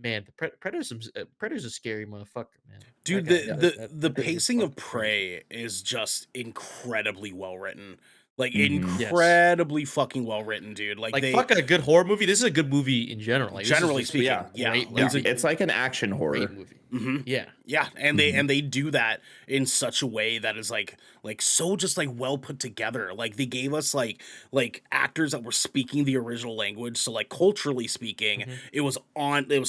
man, the Predator's a scary motherfucker, man.
Dude, the pacing of Prey is just incredibly well written. Like incredibly fucking well written, dude. Like
fucking a good horror movie. This is a good movie in general. Like
generally speaking,
it's like an action horror
movie.
Mm-hmm. Yeah, and they do that in such a way that is like so just like well put together. Like they gave us like actors that were speaking the original language, so like culturally speaking, it was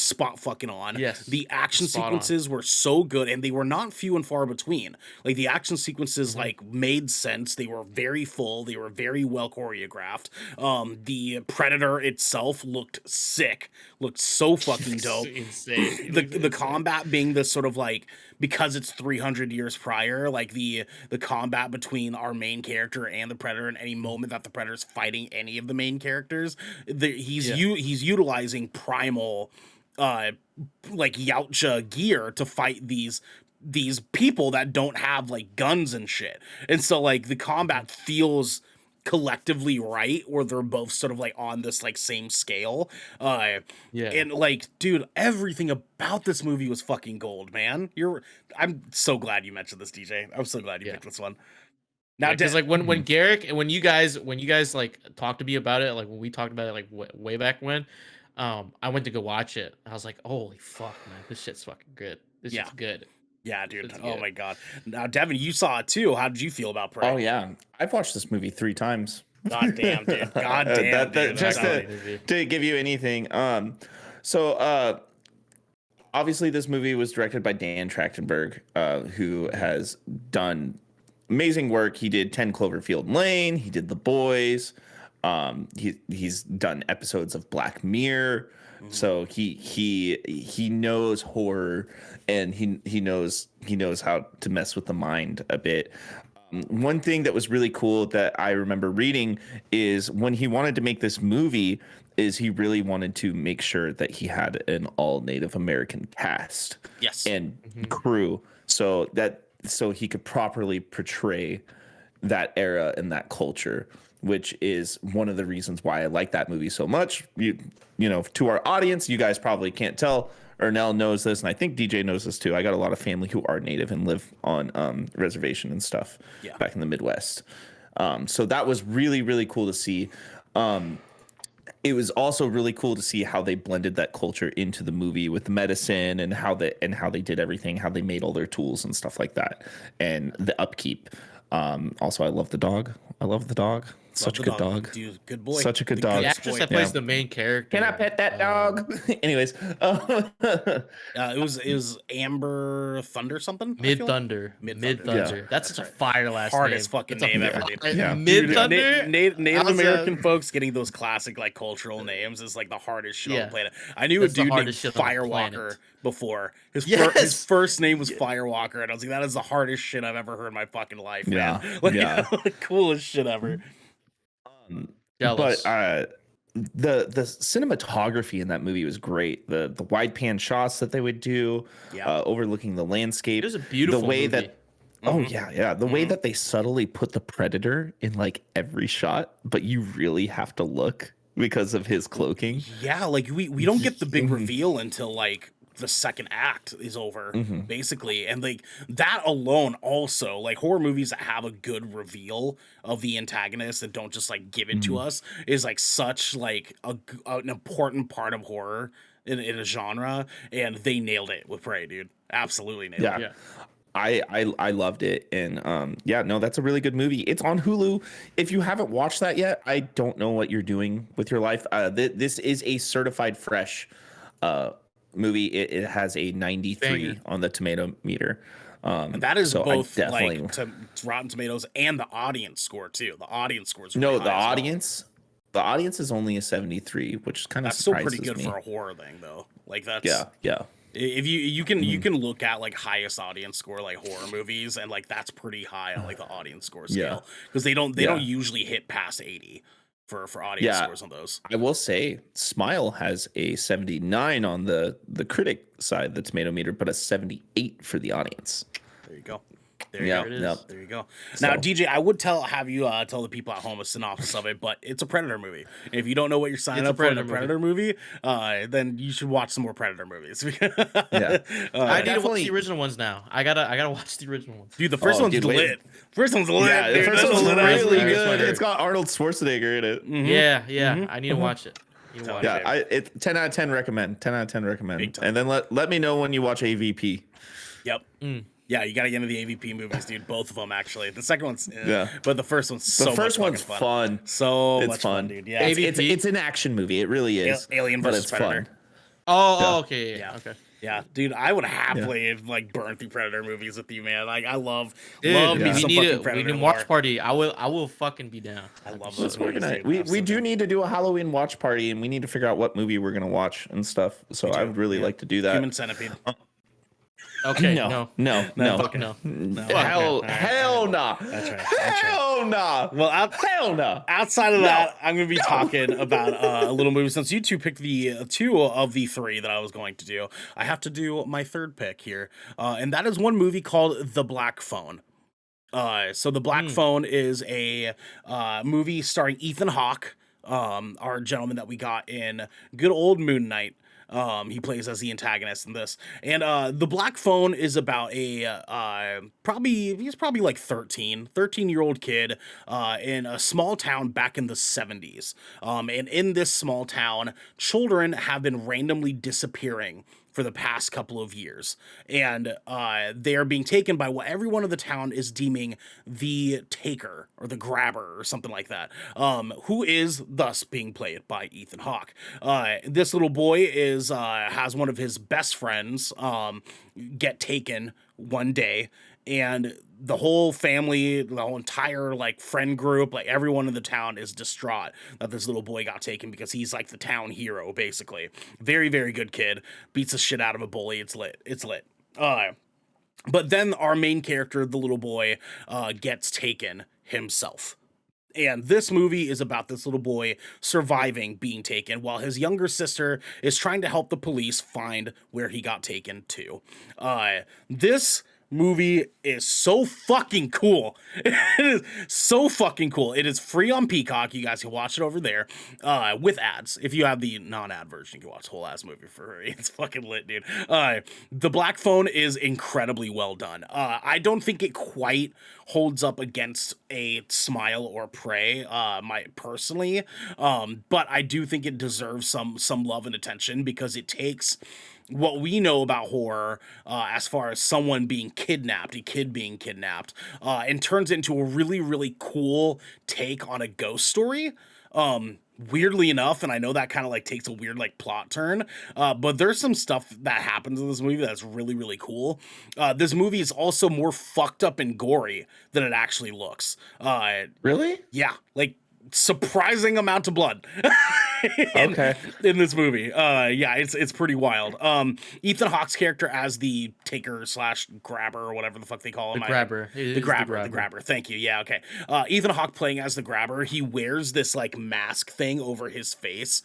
spot fucking on.
Yes,
the action sequences were so good, and they were not few and far between. Like the action sequences like made sense. They were very full. They were very well choreographed. The Predator itself looked sick. Looked so fucking dope.
Insane.
The combat being this sort of like, because it's 300 years prior, like the combat between our main character and the Predator, in any moment that the Predator's fighting any of the main characters, he's utilizing primal like Yautja gear to fight these people that don't have like guns and shit. And so like the combat feels collectively right, where they're both sort of like on this like same scale. And like, dude, everything about this movie was fucking gold, man. I'm so glad you mentioned this, DJ. I'm so glad you picked this one. Now,
because like when Garrick and when you guys like talked to me about it, like when we talked about it like way back when, I went to go watch it. I was like, holy fuck, man, this shit's fucking good. This shit's good.
Yeah, dude. Oh my god. Now, Devin, you saw it too. How did you feel about Prey?
Oh yeah, I've watched this movie 3 times.
God damn, dude. God damn. Dude.
Just to give you anything. So obviously this movie was directed by Dan Trachtenberg, who has done amazing work. He did 10 Cloverfield Lane. He did The Boys. He's done episodes of Black Mirror. So he knows horror, and he knows how to mess with the mind a bit. One thing that was really cool that I remember reading is when he wanted to make this movie, is he really wanted to make sure that he had an all Native American cast, and crew, so he could properly portray that era and that culture, which is one of the reasons why I like that movie so much. You know, to our audience, you guys probably can't tell. Ernell knows this, and I think DJ knows this too. I got a lot of family who are Native and live on reservation and stuff back in the Midwest. So that was really, really cool to see. it was also really cool to see how they blended that culture into the movie with the medicine and how they did everything, how they made all their tools and stuff like that, and the upkeep. Also, I love the dog. I love the dog. Such a good dog.
Dude, good boy.
Such a good
The
dog.
The actress that plays the main character.
Can I pet that dog? Anyways,
it was Amber Thunder something.
Mid Thunder.
Yeah.
That's such a fire last
Hardest
name.
fucking name ever, dude.
Yeah.
Mid Thunder.
Native American folks getting those classic like cultural names is like the hardest shit on the planet. I knew
That's
a
the
dude named
hardest shit on the
Firewalker
planet.
before. His
Yes!
first name was Firewalker, and I was like, that is the hardest shit I've ever heard in my fucking life, man.
Yeah,
Like,
yeah.
the coolest shit ever.
Jealous.
But the cinematography in that movie was great. The wide pan shots that they would do, overlooking the landscape.
It was a beautiful
the way
movie.
that the way that they subtly put the predator in like every shot, but you really have to look because of his cloaking.
Yeah, like we don't get the big reveal until like the second act is over, basically. And like that alone also, like horror movies that have a good reveal of the antagonist and don't just like give it to us is like such like an important part of horror in a genre, and they nailed it with Prey, dude. Absolutely nailed it.
Yeah.
I loved it, and no, that's a really good movie. It's on Hulu. If you haven't watched that yet, I don't know what you're doing with your life. This is a certified fresh movie. It has a 93 on the tomato meter.
And that is
so
both
definitely...
like to Rotten Tomatoes and the audience score too. The audience scores
no, the audience. Well. The audience is only a 73, which kind of
still
surprises
pretty good
me.
for a horror thing, though. Like that's
yeah.
If you can look at like highest audience score like horror movies, and like that's pretty high on like the audience score scale, because they don't usually hit past 80 for audience scores on those.
I will say Smile has a 79 on the critic side, the tomato meter, but a 78 for the audience.
There you go. There you go.
Yep.
There you go. Now, DJ, I would have you tell the people at home a synopsis of it, but it's a Predator movie. And if you don't know what you're signing up for in a Predator movie, then you should watch some more Predator movies.
I need to watch the original ones now. I gotta watch the original ones.
Dude, the first one's lit. First one's lit.
Yeah,
dude.
the first one's really good.
Right.
It's got Arnold Schwarzenegger in it.
Yeah. I need to watch it.
It's 10 out of 10 recommend. 10 out of 10 recommend. And then let me know when you watch AVP.
Yep. Yeah, you got to get into the AVP movies, dude. Both of them, actually. The second one's, but the first one's
the first one's fun.
So
it's
much fun, dude. Yeah,
it's an action movie. It really is.
Alien versus Predator.
Fun.
Oh, okay. Yeah. Okay.
Yeah, dude, I would happily like burn through Predator movies with you, man. Like, I love
me
some fucking
We
Predator.
need a watch party. I will fucking be down.
I love those
We're
movies.
we do need to do a Halloween watch party, and we need to figure out what movie we're gonna watch and stuff. So I would really like to do that.
Human Centipede.
Okay.
No.
No.
Hell no.
That's right.
Hell no.
Well,
hell no.
Outside of that, I'm going to be talking about a little movie. Since you two picked the two of the three that I was going to do, I have to do my third pick here. And that is one movie called The Black Phone. So The Black Phone is a movie starring Ethan Hawke, our gentleman that we got in good old Moon Knight. He plays as the antagonist in this. And The Black Phone is about a he's probably like 13-year-old kid in a small town back in the 70s. And in this small town, children have been randomly disappearing for the past couple of years. And they are being taken by what everyone in the town is deeming the taker or the grabber or something like that, who is thus being played by Ethan Hawke. This little boy has one of his best friends get taken one day, and the whole family, the whole entire like friend group, like everyone in the town is distraught that this little boy got taken because he's like the town hero, basically. Very, very good kid. Beats the shit out of a bully. It's lit. But then our main character, the little boy, gets taken himself. And this movie is about this little boy surviving being taken while his younger sister is trying to help the police find where he got taken to. This movie is so fucking cool. It is so fucking cool. It is free on Peacock. You guys can watch it over there with ads. If you have the non-ad version, you can watch the whole ass movie for free. It's fucking lit, dude. The Black Phone is incredibly well done. I don't think it quite holds up against a Smile or Prey, personally, but I do think it deserves some love and attention because it takes what we know about horror, as far as someone being kidnapped, a kid being kidnapped, and turns into a really, really cool take on a ghost story. Weirdly enough, and I know that kind of like takes a weird like plot turn, but there's some stuff that happens in this movie that's really, really cool. This movie is also more fucked up and gory than it actually looks.
Really?
Yeah, like surprising amount of blood.
Okay.
In this movie. Yeah, it's pretty wild. Ethan Hawke's character as the taker / grabber or whatever the fuck they call him. The grabber. Thank you. Yeah, okay. Ethan Hawke playing as the grabber, he wears this like mask thing over his face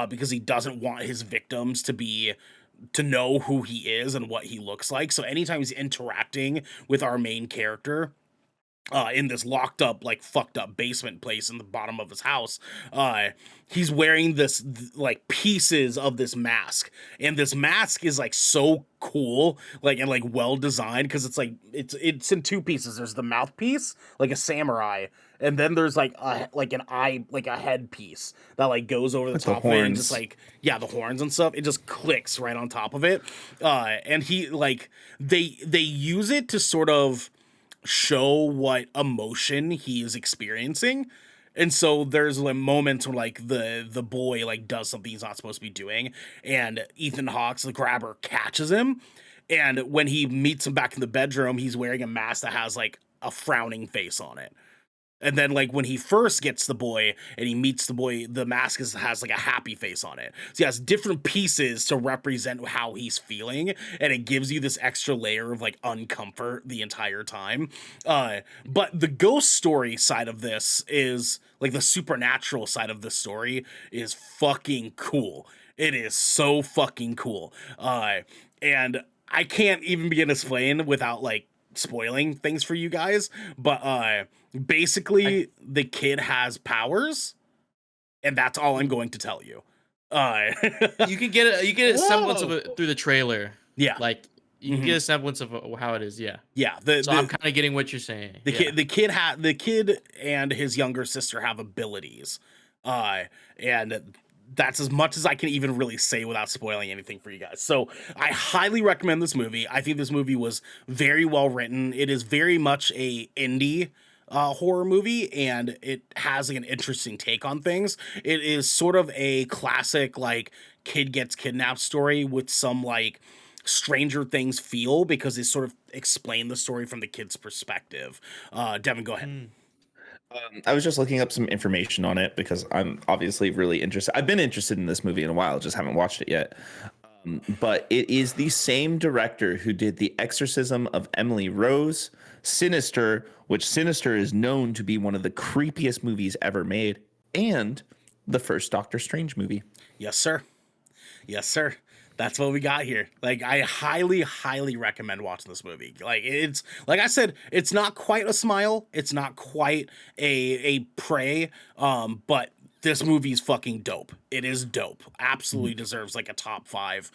because he doesn't want his victims to know who he is and what he looks like. So anytime he's interacting with our main character, in this locked up, like fucked up basement place in the bottom of his house, he's wearing this like pieces of this mask, and this mask is like so cool, like and like well designed because it's like it's in two pieces. There's the mouthpiece, like a samurai, and then there's like an eye, like a head piece that like goes over the top of it, and just like the horns and stuff. It just clicks right on top of it, and he like they use it to sort of show what emotion he is experiencing. And so there's like moments where like the boy like does something he's not supposed to be doing, and Ethan Hawke's the grabber catches him, and when he meets him back in the bedroom, he's wearing a mask that has like a frowning face on it. And then, like, when he first gets the boy and he meets the boy, the mask has like a happy face on it. So he has different pieces to represent how he's feeling, and it gives you this extra layer of like uncomfort the entire time. But the ghost story side of this is like the supernatural side of the story is fucking cool. It is so fucking cool. And I can't even begin to explain without like spoiling things for you guys, but basically the kid has powers, and that's all I'm going to tell you.
You can get a semblance of it through the trailer.
Yeah,
like you can get a semblance of how it is. Yeah. So I'm kind of getting what you're saying.
The kid and his younger sister have abilities, and that's as much as I can even really say without spoiling anything for you guys. So I highly recommend this movie. I think this movie was very well written. It is very much a indie horror movie, and it has like an interesting take on things. It is sort of a classic like kid gets kidnapped story with some like Stranger Things feel, because they sort of explain the story from the kid's perspective. Devin, go ahead.
I was just looking up some information on it because I'm obviously really interested. I've been interested in this movie in a while, just haven't watched it yet. But it is the same director who did The Exorcism of Emily Rose, Sinister, which Sinister is known to be one of the creepiest movies ever made, and the first Doctor Strange movie.
Yes, sir. Yes, sir. That's what we got here. Like, I highly, highly recommend watching this movie. Like, it's like I said, it's not quite a Smile, it's not quite a Prey, but this movie's fucking dope. It is dope. Absolutely deserves like a top 5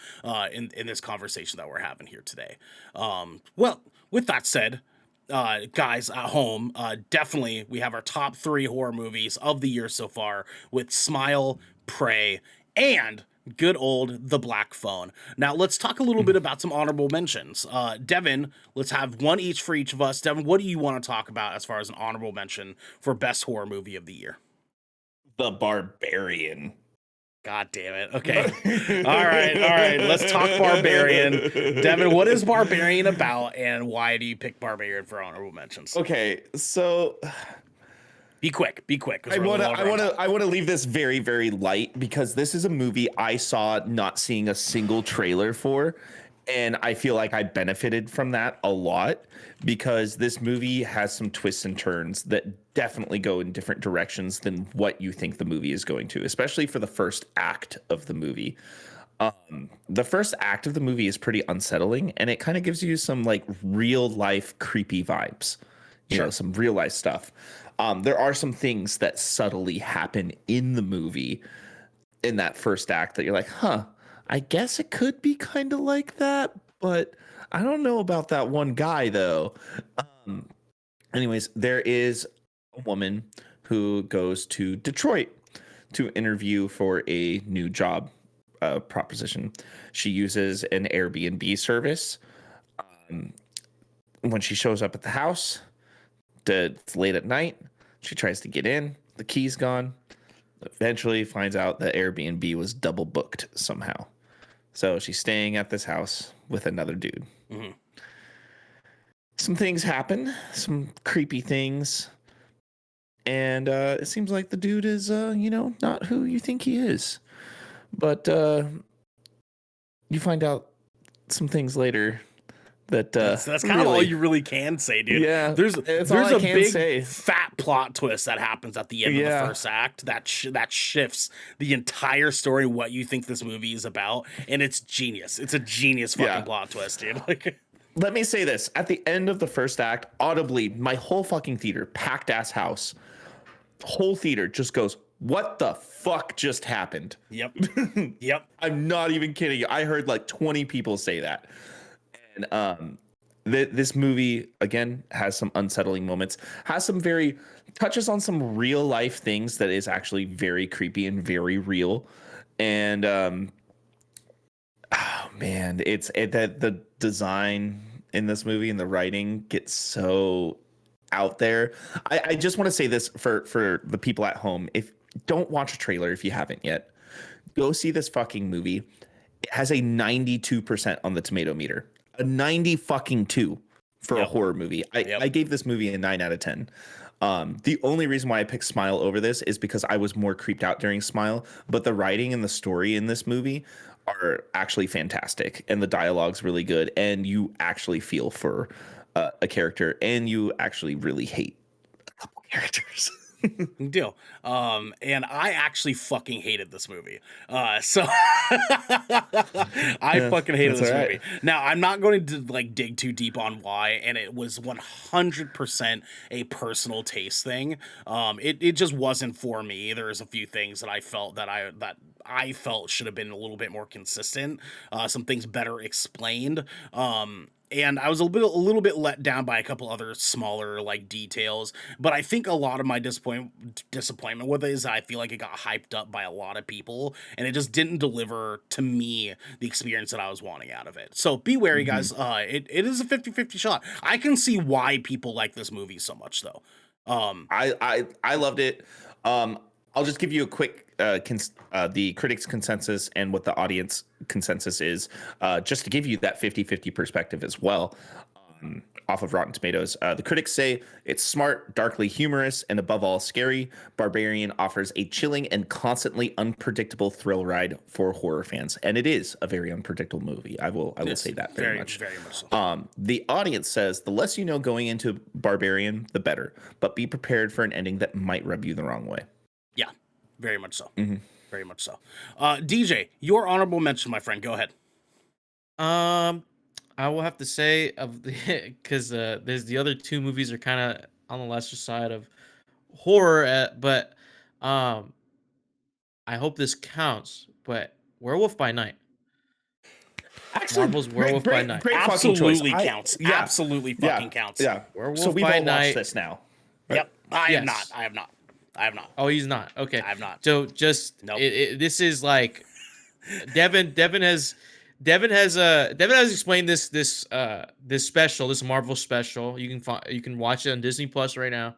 in this conversation that we're having here today. Well, with that said, guys at home, definitely we have our top 3 horror movies of the year so far with Smile, Prey, and good old The Black Phone. Now let's talk a little bit about some honorable mentions. Devin, let's have one each for each of us. Devin, what do you want to talk about as far as an honorable mention for best horror movie of the year?
The Barbarian.
God damn it. Okay. All right. Let's talk Barbarian. Devin, what is Barbarian about, and why do you pick Barbarian for honorable mentions?
Okay, so
Be quick.
I want to leave this very, very light, because this is a movie I saw not seeing a single trailer for, and I feel like I benefited from that a lot, because this movie has some twists and turns that definitely go in different directions than what you think the movie is going to, especially for the first act of the movie. The first act of the movie is pretty unsettling, and it kind of gives you some like real life creepy vibes, you know, some real life stuff. There are some things that subtly happen in the movie in that first act that you're like, huh, I guess it could be kind of like that, but I don't know about that one guy though. Anyways, there is a woman who goes to Detroit to interview for a new job proposition. She uses an Airbnb service. When she shows up at the house, it's late at night. She tries to get in. The key's gone. Eventually finds out that Airbnb was double booked somehow. So she's staying at this house with another dude. Mm-hmm. Some things happen, some creepy things. And it seems like the dude is, not who you think he is. But you find out some things later that
that's kind of all you really can say, dude.
Yeah,
there's a big fat plot twist that happens at the end of the first act that shifts the entire story, what you think this movie is about, and it's genius. It's a genius fucking plot twist, dude. Like,
let me say this: at the end of the first act, audibly, my whole fucking theater, packed ass house, whole theater just goes, "What the fuck just happened?"
Yep. Yep.
I'm not even kidding you. I heard like 20 people say that. And this movie again has some unsettling moments, touches on some real life things that is actually very creepy and very real. And oh man, that the design in this movie and the writing gets so out there. I just want to say this for the people at home: if don't watch a trailer if you haven't yet, go see this fucking movie. It has a 92% on the tomato meter. A 92 for a horror movie. I gave this movie a 9 out of 10. The only reason why I picked Smile over this is because I was more creeped out during Smile, but the writing and the story in this movie are actually fantastic, and the dialogue's really good, and you actually feel for a character, and you actually really hate a couple characters.
Deal. And I actually fucking hated this movie. So I fucking hated this movie. Now, I'm not going to like dig too deep on why, and it was 100% a personal taste thing. It just wasn't for me. There's a few things that I felt that I felt should have been a little bit more consistent. Some things better explained. And I was a little bit let down by a couple other smaller like details, but I think a lot of my disappointment with it is I feel like it got hyped up by a lot of people, and it just didn't deliver to me the experience that I was wanting out of it. So be wary, guys. It is a 50-50 shot. I can see why people like this movie so much, though.
I loved it. I'll just give you a quick the critics' consensus and what the audience consensus is, just to give you that 50-50 perspective as well, off of Rotten Tomatoes. The critics say it's smart, darkly humorous, and above all scary. Barbarian offers a chilling and constantly unpredictable thrill ride for horror fans, and it is a very unpredictable movie. I will say that very much.
Very much so.
The audience says the less you know going into Barbarian, the better, but be prepared for an ending that might rub you the wrong way.
Yeah, very much so. Very much so. DJ, your honorable mention, my friend. Go ahead.
I will have to say of the because there's the other two movies are kind of on the lesser side of horror, but I hope this counts. But Werewolf by Night.
Actually,
Marvel's Werewolf by Night.
Great
absolutely counts. Absolutely fucking counts.
Yeah.
Werewolf
so we've
by
all
Night.
watched this now.
Right? Yep. I have not.
Oh, he's not. Okay.
I have not.
So just this is like Devin has explained this special, this Marvel special. You can watch it on Disney Plus right now.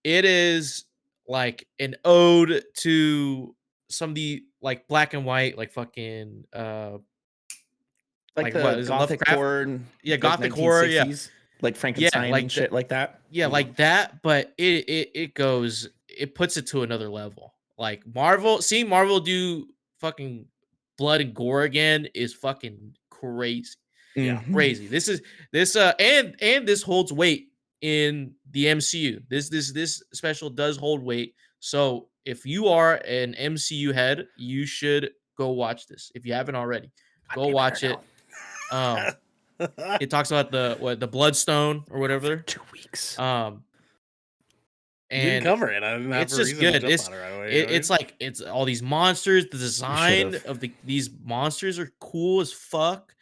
It is like an ode to some of the like black and white, like fucking
like the
what is
gothic horror,
gothic horror,
like Frankenstein and shit like that.
Yeah, like that, but it puts it to another level. Like seeing Marvel do fucking blood and gore again is fucking crazy. Yeah, crazy. This and this holds weight in the MCU. This special does hold weight. So if you are an MCU head, you should go watch this if you haven't already. Go watch it. It talks about the Bloodstone or whatever.
2 weeks.
You didn't cover it. I didn't have
it's
a
just
reason
good.
to jump on it right away.
It's like it's all these monsters. The design of these monsters are cool as fuck.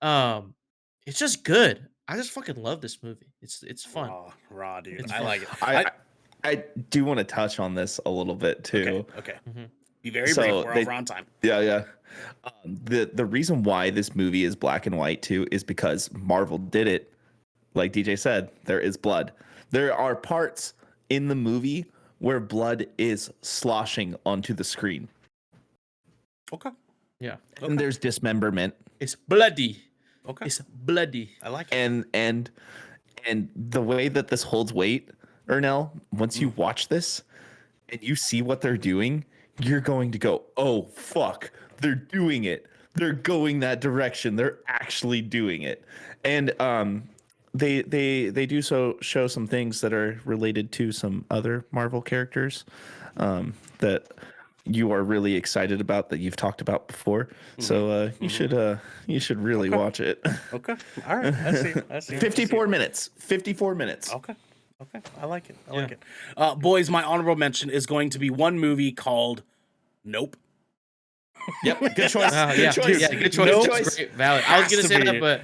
It's just good. I just fucking love this movie. It's fun.
Raw, dude.
It's
I
fun.
like it.
I do want to touch on this a little bit too.
Okay.
Mm-hmm.
Be very brief. We're over on time.
Yeah. The reason why this movie is black and white too is because Marvel did it. Like DJ said, there is blood. There are parts in the movie where blood is sloshing onto the screen.
Okay.
Yeah.
And there's dismemberment.
It's bloody.
Okay.
It's bloody.
I like it.
And the way that this holds weight, Ernell, once you watch this and you see what they're doing, you're going to go, oh fuck, they're doing it. They're going that direction. They're actually doing it. And they do show some things that are related to some other Marvel characters that you are really excited about, that you've talked about before. So you should really watch it.
Okay. All right. I see.
54 minutes. 54 minutes.
Okay. I like it. I like it. Boys, my honorable mention is going to be one movie called Nope.
Yep, good choice.
Good choice. Yeah, good choice.
Nope.
Great, valid. I was gonna say that, but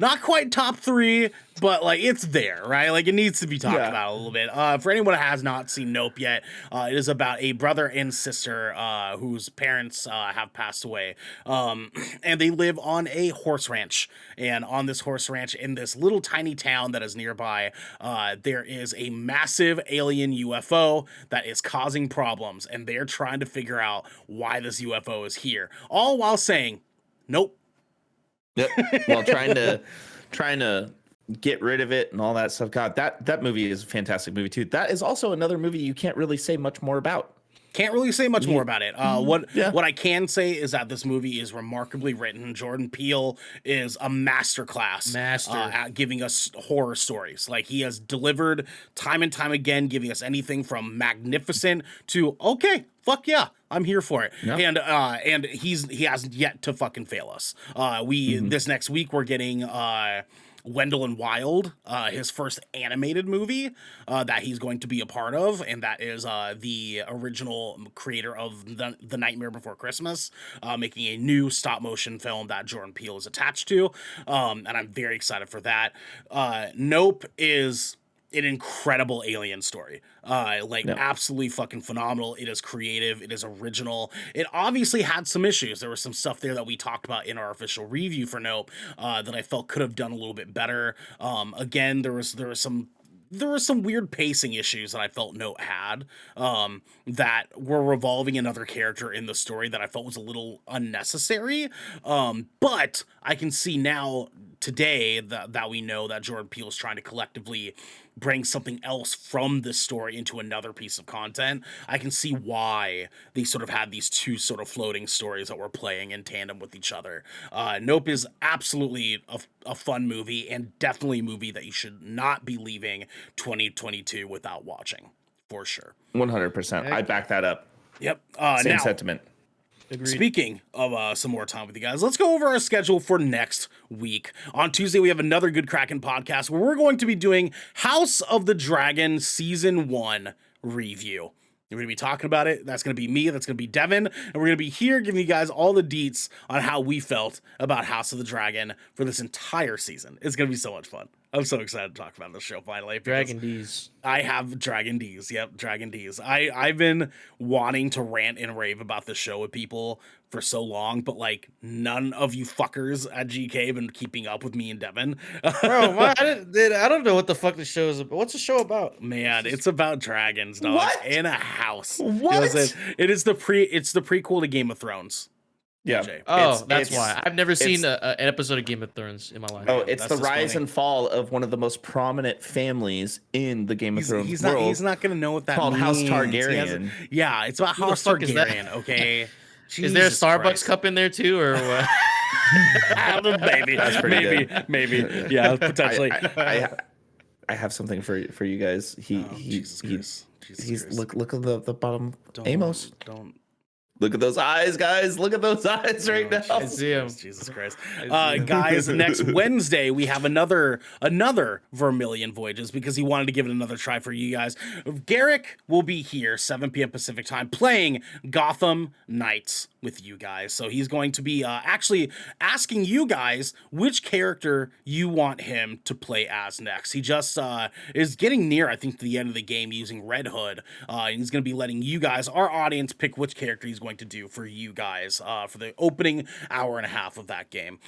not quite top 3, but like it's there, right? Like it needs to be talked about a little bit. For anyone who has not seen Nope yet, it is about a brother and sister whose parents have passed away, and they live on a horse ranch. And on this horse ranch, in this little tiny town that is nearby, there is a massive alien UFO that is causing problems, and they're trying to figure out why this UFO is here, all while saying, "Nope."
Yep. While trying to get rid of it and all that stuff. God, that movie is a fantastic movie too. That is also another movie you can't really say much more about.
Can't really say much more about it. What I can say is that this movie is remarkably written. Jordan Peele is a masterclass at giving us horror stories. Like he has delivered time and time again, giving us anything from magnificent to okay, fuck yeah, I'm here for it. Yeah. And he hasn't yet to fucking fail us. This next week we're getting Wendell and Wild, his first animated movie that he's going to be a part of, and that is the original creator of the Nightmare Before Christmas, making a new stop motion film that Jordan Peele is attached to, and I'm very excited for that. Nope is an incredible alien story. Absolutely fucking phenomenal. It is creative. It is original. It obviously had some issues. There was some stuff there that we talked about in our official review for Nope that I felt could have done a little bit better. Again, there was some weird pacing issues that I felt Note had that were revolving another character in the story that I felt was a little unnecessary. But I can see now today that we know that Jordan Peele is trying to collectively bring something else from this story into another piece of content. I can see why they sort of had these two sort of floating stories that were playing in tandem with each other. Nope is absolutely a fun movie, and definitely a movie that you should not be leaving 2022 without watching, for sure.
100%. I back that up.
Yep.
Same sentiment.
Agreed. Speaking of some more time with you guys, let's go over our schedule for next week. On Tuesday, we have another Good Kraken podcast where we're going to be doing House of the Dragon Season 1 review. We're going to be talking about it. That's going to be me. That's going to be Devin. And we're going to be here giving you guys all the deets on how we felt about House of the Dragon for this entire season. It's going to be so much fun. I'm so excited to talk about this show finally.
Dragon D's.
I have Dragon D's. Yep, Dragon D's. I've been wanting to rant and rave about this show with people for so long, but like none of you fuckers at GK have been keeping up with me and Devin.
Bro, I don't know what the fuck this show is about. What's the show about?
Man, it's about dragons, dog.
What?
In a house.
What?
You know what it is the prequel to Game of Thrones.
Yeah.
DJ.
That's why. I've never seen an episode of Game of Thrones in my life.
Oh, it's the rise and fall of one of the most prominent families in the Game of Thrones world.
He's not going to know what that
called
means.
House Targaryen.
Yeah, it's about House Targaryen, okay?
Is there a Starbucks cup in there too, or what?
Maybe.
That's pretty good.
Maybe. Yeah, potentially.
I have something for you guys.
Jesus Christ.
Look at the bottom. Amos.
Don't.
Look at those eyes, guys. Look at those eyes right now.
I see him.
Jesus Christ. Guys, next Wednesday, we have another Vermilion Voyages because he wanted to give it another try for you guys. Garrick will be here, 7 p.m. Pacific time, playing Gotham Knights with you guys. So he's going to be actually asking you guys which character you want him to play as next. He just is getting near, I think, to the end of the game using Red Hood. And he's going to be letting you guys, our audience, pick which character he's going to do for you guys for the opening hour and a half of that game.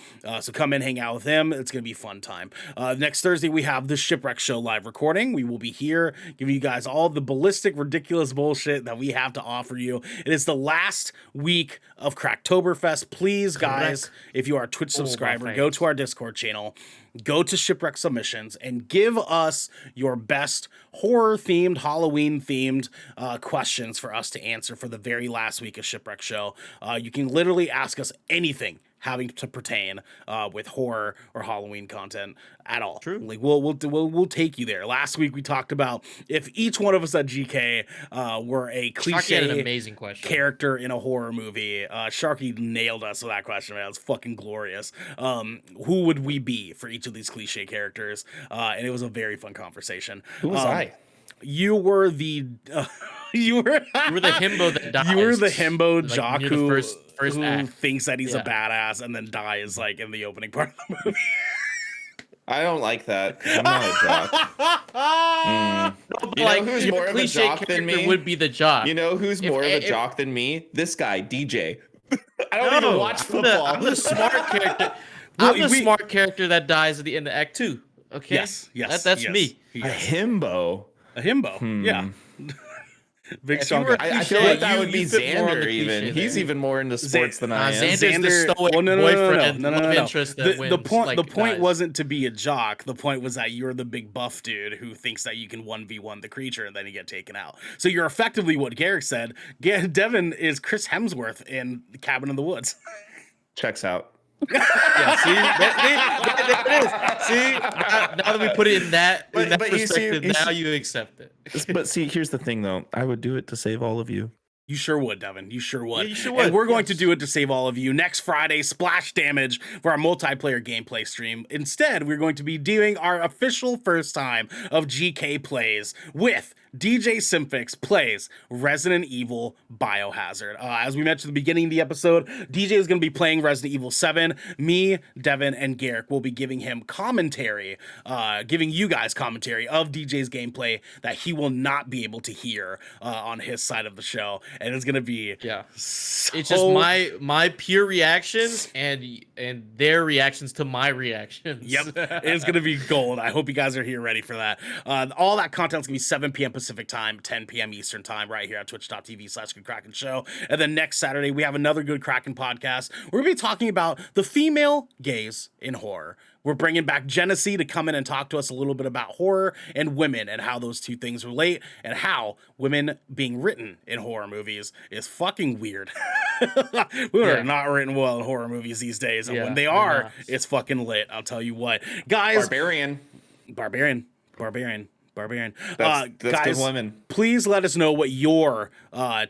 So come in, hang out with him. It's going to be a fun time. Next Thursday, we have the Shipwreck Show live recording. We will be here giving you guys all the ballistic, ridiculous bullshit that we have to offer you. It is the last week of Cracktoberfest. Please, guys, if you are a Twitch subscriber, go to our Discord channel, go to Shipwreck Submissions, and give us your best horror-themed, Halloween-themed questions for us to answer for the very last week of Shipwreck Show. You can literally ask us anything having to pertain with horror or Halloween content at all. True. Like we'll take you there. Last week we talked about if each one of us at GK were a cliche
had an amazing question.
character in a horror movie. Sharky nailed us with that question, man. It was fucking glorious. Who would we be for each of these cliche characters? And it was a very fun conversation.
Who was I?
You were the you were
the himbo that dies.
You were the himbo
like,
jock
near the
who
act.
thinks that he's a badass and then dies like in the opening part of the movie.
I don't like that. I'm not a jock. You know who's more of a jock than me?
Would be the jock.
You know who's more of a jock than me? This guy, DJ. I don't even watch football.
I'm the smart character. I'm the smart character that dies at the end of Act 2. Okay.
Yes.
That's me.
A himbo.
A himbo. Yeah. Big strong.
I feel like that would be Xander even. He's even more into sports than I am.
Xander's the stoic boyfriend, love interest that wins.
The point wasn't to be a jock. The point was that you're the big buff dude who thinks that you can 1v1 the creature and then you get taken out. So you're effectively what Garrick said. Devin is Chris Hemsworth in Cabin in the Woods.
Checks out.
Yeah, see, there it is. See, now that we put it in that perspective, now you accept it.
But see, here's the thing, though. I would do it to save all of you.
You sure would, Devin. You sure would.
Yeah, you sure would.
And we're going to do it to save all of you next Friday, Splash Damage, for our multiplayer gameplay stream. Instead, we're going to be doing our official first time of GK plays with DJ Simfix plays Resident Evil Biohazard. As we mentioned at the beginning of the episode, DJ is going to be playing Resident Evil 7. Me, Devin, and Garrick will be giving him commentary, giving you guys commentary of DJ's gameplay that he will not be able to hear on his side of the show. And it's going to be
it's just my pure reactions and their reactions to my reactions.
Yep. It's going to be gold. I hope you guys are here ready for that. All that content's going to be 7 p.m. Pacific time, 10 p.m. Eastern time, right here at twitch.tv/Good Kraken Show. And then next Saturday, we have another Good Kraken podcast. We're going to be talking about the female gaze in horror. We're bringing back Genesee to come in and talk to us a little bit about horror and women and how those two things relate and how women being written in horror movies is fucking weird. Women are not written well in horror movies these days. And when they are, it's fucking lit. I'll tell you what. Guys. Barbarian.
That's
guys,
good women.
Please let us know what your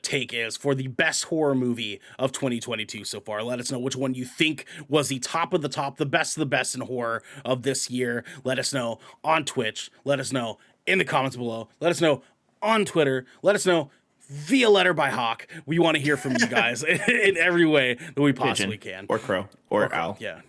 take is for the best horror movie of 2022 so far. Let us know which one you think was the top of the top, the best of the best in horror of this year. Let us know on Twitch. Let us know in the comments below. Let us know on Twitter. Let us know via letter by Hawk. We want to hear from you guys in every way that we possibly can.
Or crow. Or owl.
Yeah.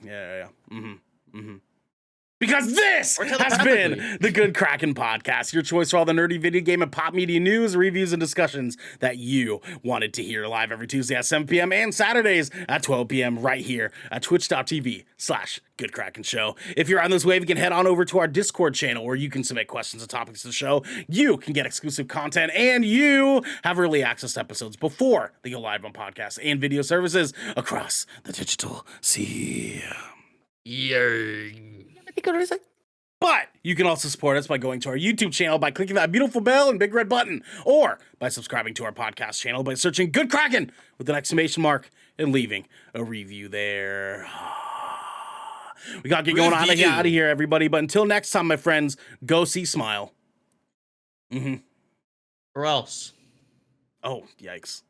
Because this has been the Good Kraken Podcast, your choice for all the nerdy video game and pop media news, reviews, and discussions that you wanted to hear live every Tuesday at 7 p.m. and Saturdays at 12 p.m. right here at twitch.tv/Good Kraken Show. If you're on this wave, you can head on over to our Discord channel where you can submit questions and topics to the show. You can get exclusive content and you have early access to episodes before they go live on podcasts and video services across the digital sea. But you can also support us by going to our YouTube channel by clicking that beautiful bell and big red button, or by subscribing to our podcast channel by searching Good Kraken with an exclamation mark and leaving a review there. We got to get going on out of here, everybody. But until next time, my friends, go see Smile.
Or else.
Oh, yikes.